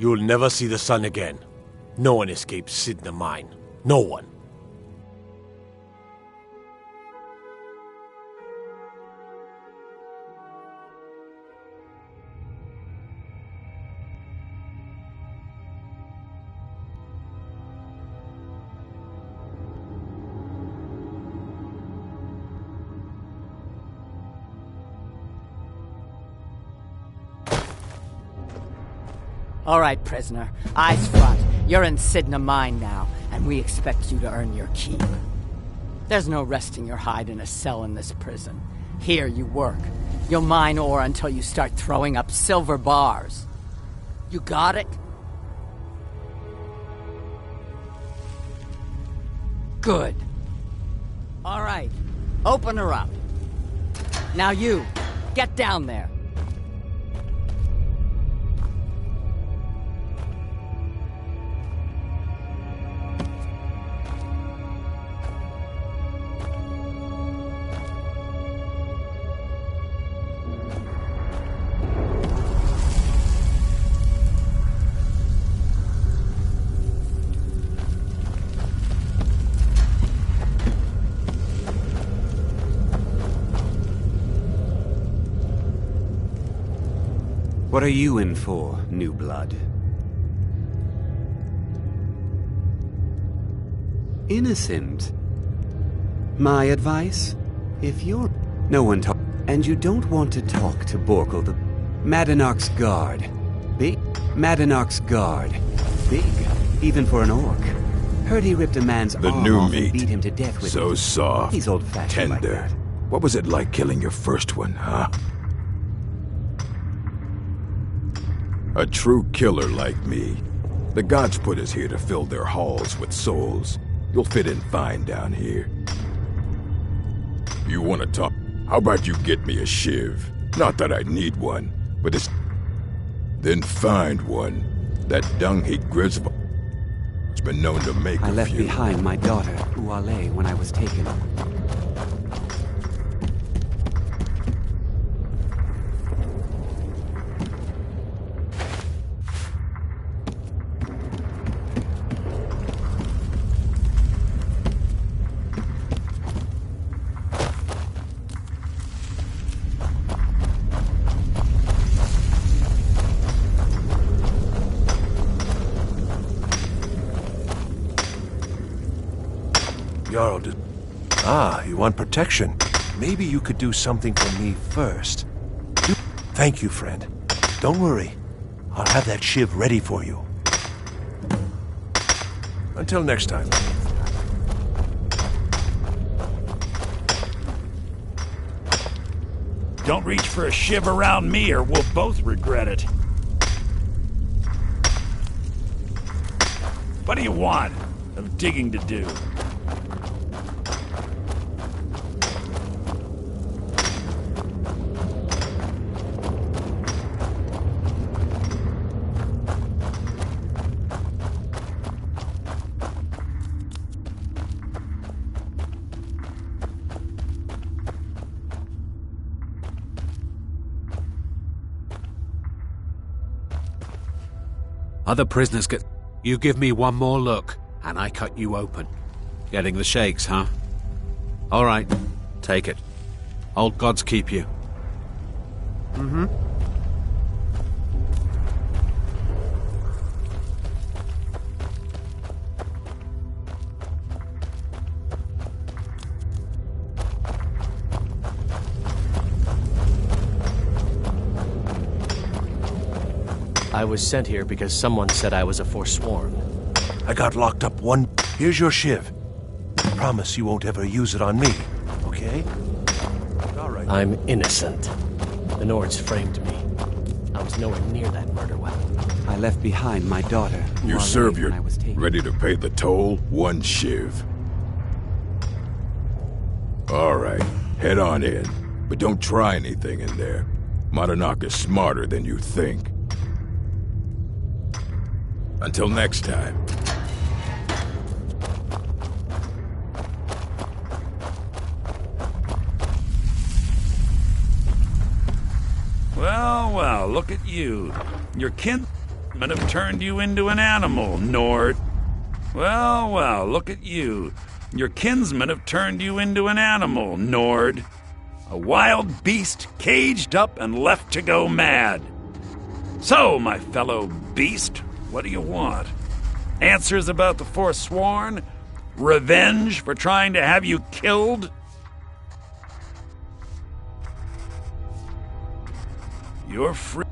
You'll never see the sun again. No one escapes Sidna Mine. No one. All right, prisoner. Eyes front. You're in Sidna Mine now, and we expect you to earn your keep. There's no resting your hide in a cell in this prison. Here you work. You'll mine ore until you start throwing up silver bars. You got it? Good. All right. Open her up. Now you, get down there. What are you in for, new blood? Innocent. My advice? If you're... No one talk... And you don't want to talk to Borkle the... Madanach's guard. Big. Madanach's guard. Big. Even for an orc. Heard he ripped a man's arm new off meat. and beat him to death with So it. soft. He's old-fashioned like tender. that. What was it like killing your first one, huh? A true killer like me. The gods put us here to fill their halls with souls. You'll fit in fine down here. You want to talk? How about you get me a shiv? Not that I need one, but it's... Then find one. That dung-heap Griswold has been known to make I a left few. behind my daughter, Uale, when I was taken. You want protection? Maybe you could do something for me first. Thank you, friend. Don't worry. I'll have that shiv ready for you. Until next time. Don't reach for a shiv around me or we'll both regret it. What do you want? Of digging to do? Other prisoners get... You give me one more look, and I cut you open. Getting the shakes, huh? All right, take it. Old gods keep you. Mm-hmm. I was sent here because someone said I was a Forsworn. I got locked up one... Here's your shiv. Promise you won't ever use it on me, okay? All right. I'm innocent. The Nords framed me. I was nowhere near that murder weapon. I left behind my daughter. You serve your... Ready to pay the toll? One shiv. All right, head on in. But don't try anything in there. Madanak is smarter than you think. Until next time. Well, well, look at you. Your kinsmen have turned you into an animal, Nord. Well, well, look at you. Your kinsmen have turned you into an animal, Nord. A wild beast caged up and left to go mad. So, my fellow beast, what do you want? Answers about the Forsworn? Revenge for trying to have you killed? You're free.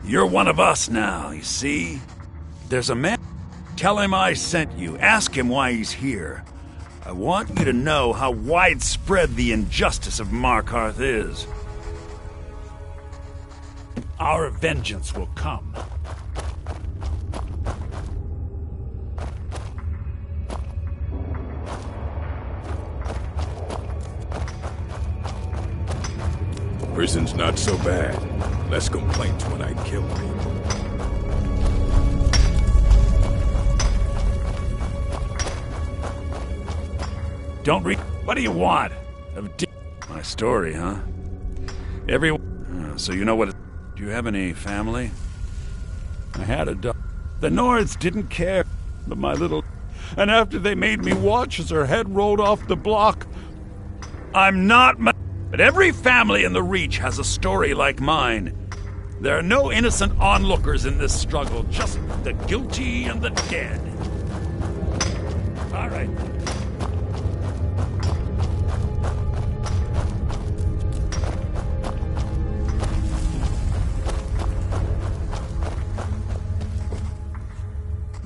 You're one of us now, you see? There's a man. Tell him I sent you. Ask him why he's here. I want you to know how widespread the injustice of Markarth is. Our vengeance will come. Prison's not so bad. Less complaints when I kill people. Don't read. What do you want? My story, huh? So you know what? Do you have any family? I had a dog. The Nords didn't care, but my little... And after they made me watch as her head rolled off the block, I'm not... But every family in the Reach has a story like mine. There are no innocent onlookers in this struggle, just the guilty and the dead. All right.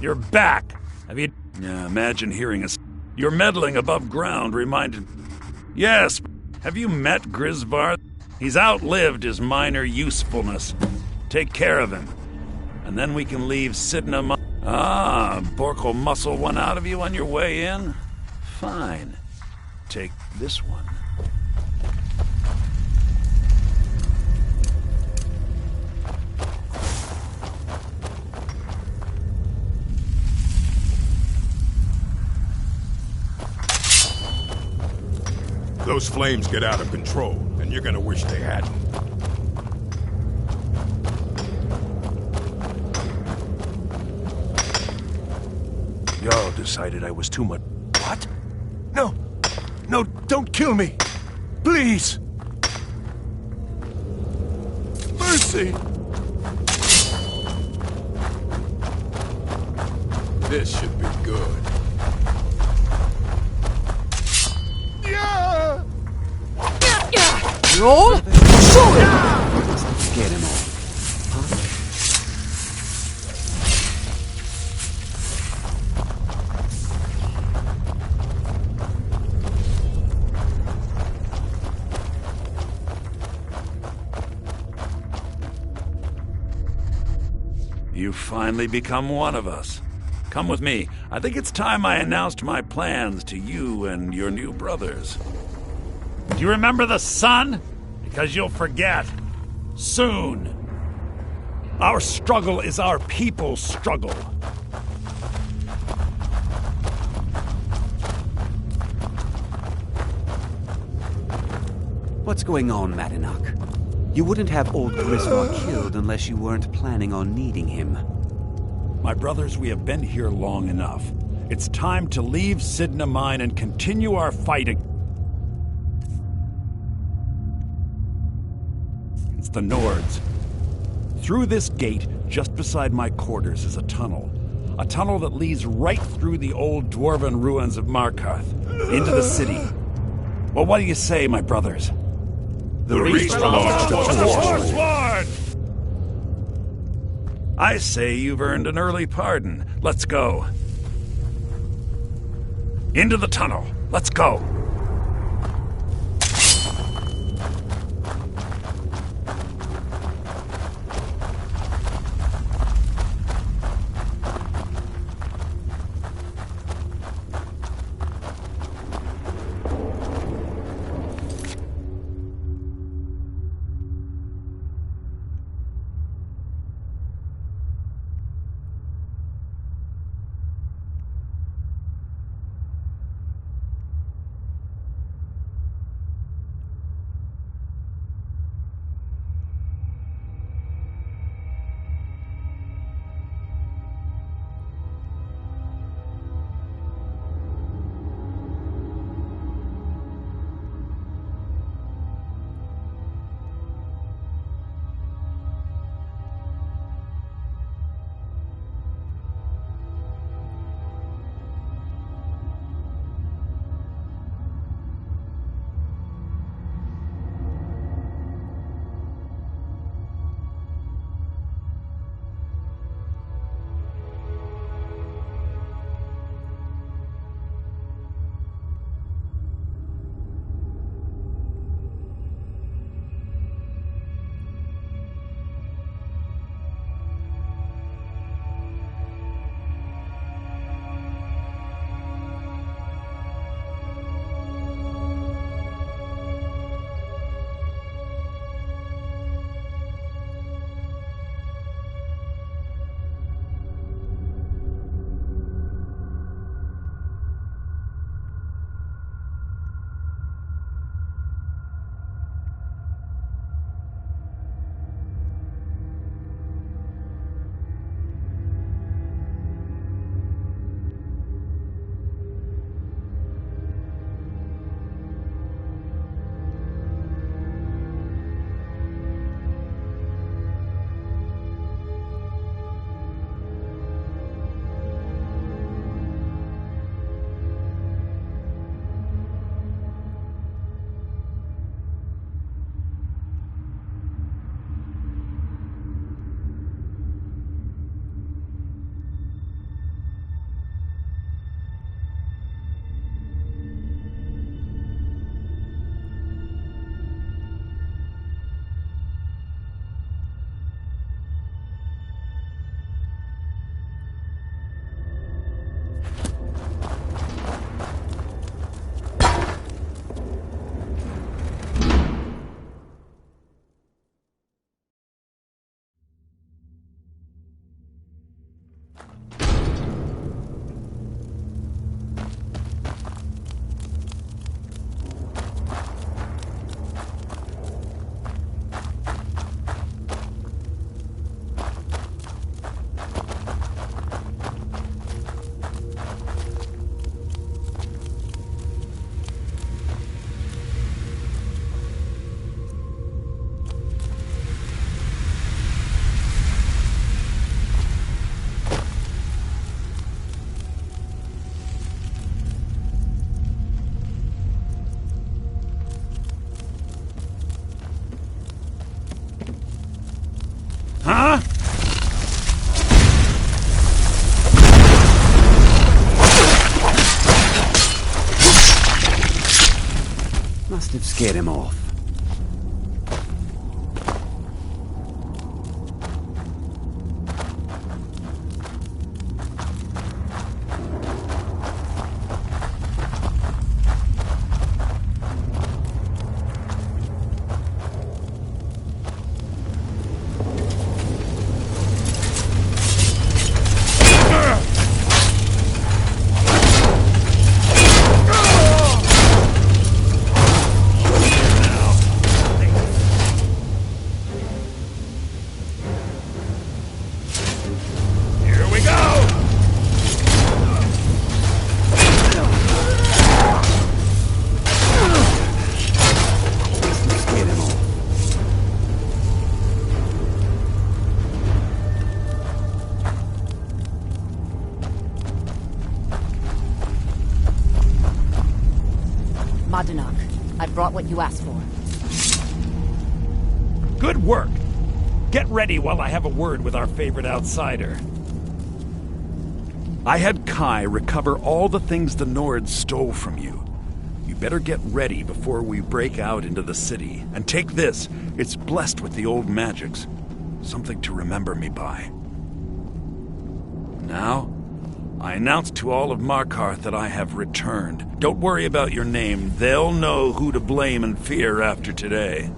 You're back. Have you... Yeah, imagine hearing us. Your meddling above ground reminded... Yes, have you met Grisvar? He's outlived his minor usefulness. Take care of him. and then we can leave Sidney. Ah, Bork will muscle one out of you on your way in? Fine. Take this one. Those flames get out of control, and you're gonna wish they hadn't. Y'all decided I was too much. What? No! No, don't kill me! Please! Mercy! This should be good. Yeah! No! Shoot him! Get him all. You've finally become one of us. Come with me. I think it's time I announced my plans to you and your new brothers. Do you remember the sun? Because you'll forget. Soon. Our struggle is our people's struggle. What's going on, Madanach? You wouldn't have old Griswold killed unless you weren't planning on needing him. My brothers, we have been here long enough. It's time to leave Sidna Mine and continue our fighting. It's the Nords. Through this gate, just beside my quarters, is a tunnel. A tunnel that leads right through the old dwarven ruins of Markarth, into the city. Well, what do you say, my brothers? The Reach belongs to Forsworn! I say you've earned an early pardon. Let's go. Into the tunnel. Let's go. Must have scared him off. I brought what you asked for. Good work. Get ready while I have a word with our favorite outsider. I had Kai recover all the things the Nords stole from you. You better get ready before we break out into the city. And take this. It's blessed with the old magics. Something to remember me by. Now, I announce to all of Markarth that I have returned. Don't worry about your name. They'll know who to blame and fear after today.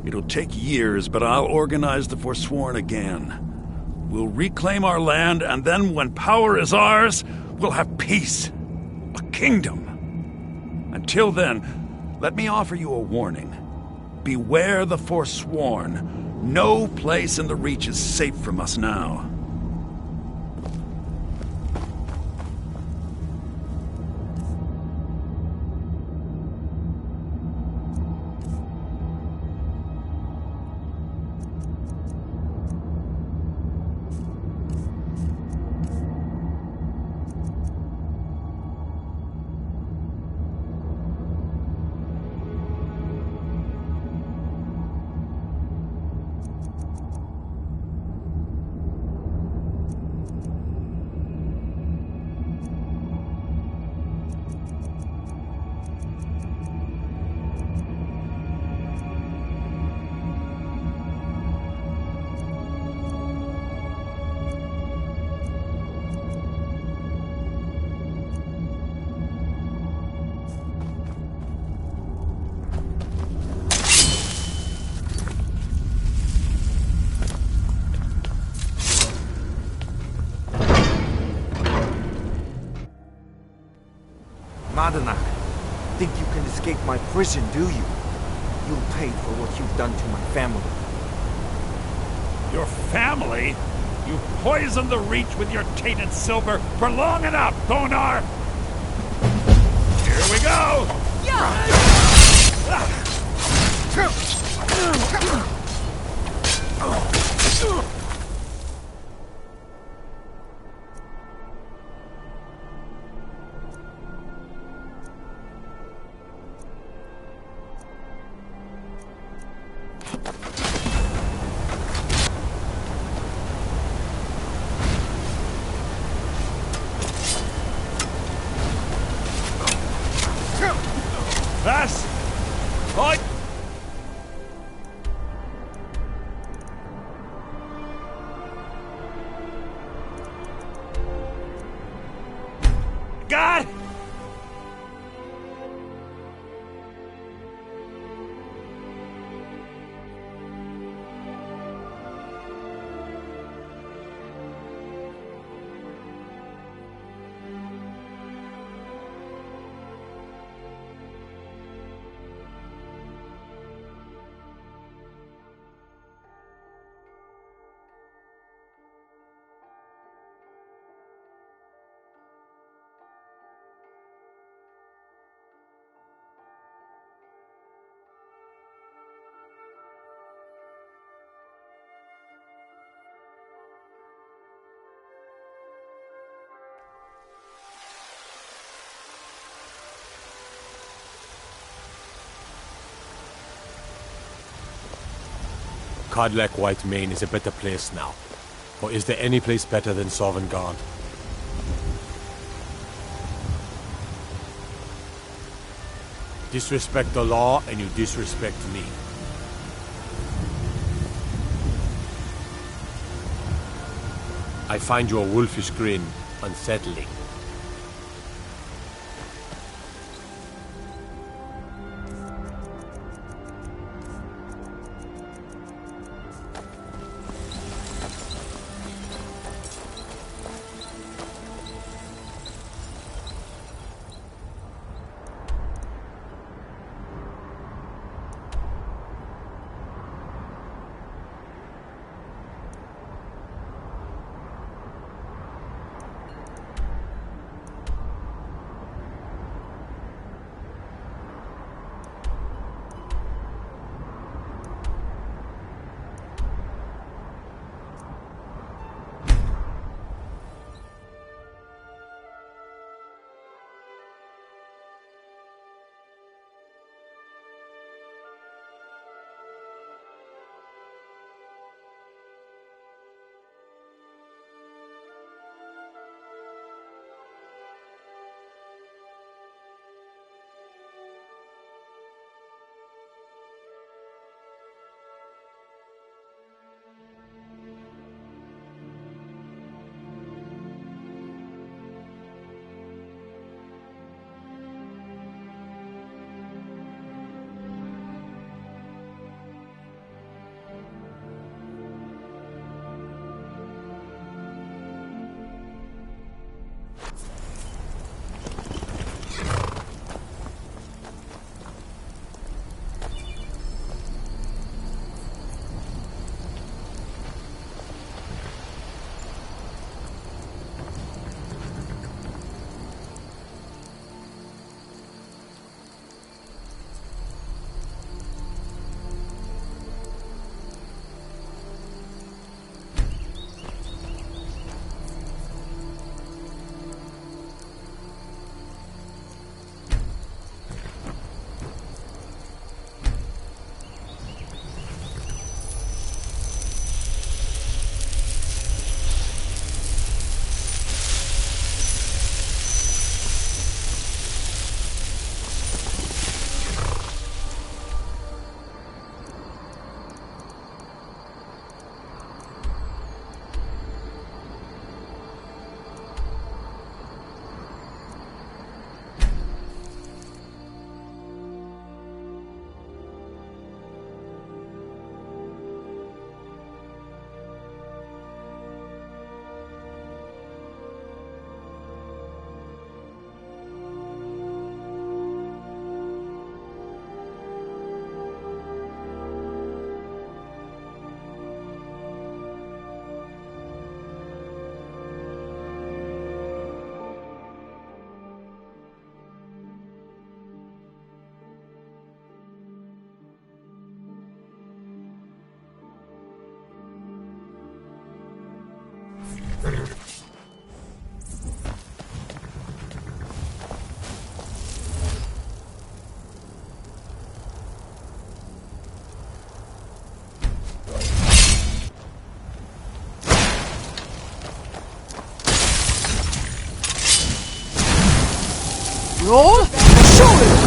It'll take years, but I'll organize the Forsworn again. We'll reclaim our land, and then when power is ours, we'll have peace. A kingdom. Until then, let me offer you a warning. Beware the Forsworn. No place in the Reach is safe from us now. Madanach, think you can escape my prison, do you? You'll pay for what you've done to my family. Your family? You poisoned the Reach with your tainted silver for long enough, Thonar! Here we go! Pass! Fight! God! Codlek White Mane is a better place now. Or is there any place better than Sovngarde? Disrespect the law, and you disrespect me. I find your wolfish grin unsettling. Roll, show it!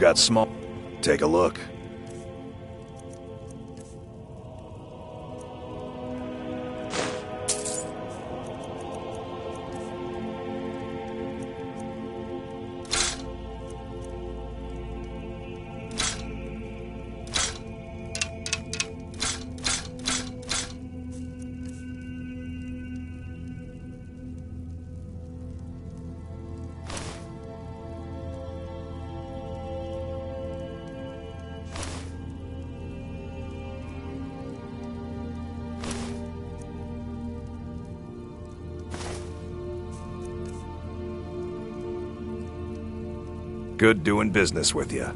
got small... Take a look. Good doing business with you.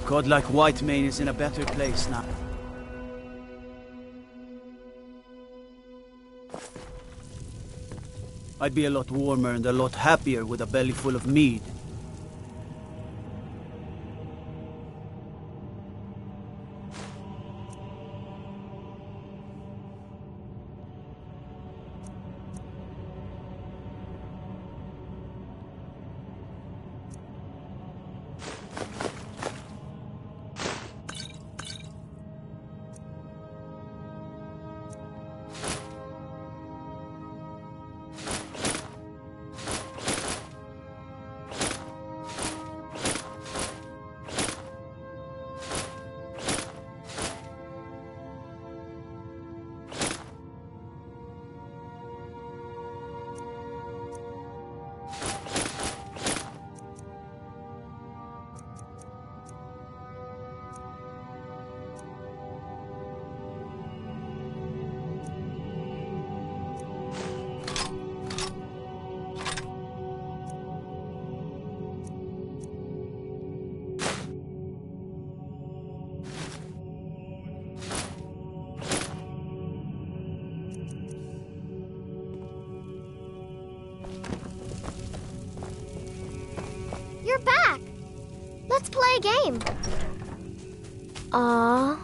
Godlike Whitemane is in a better place now. I'd be a lot warmer and a lot happier with a belly full of mead. You're back! Let's play a game. Aww.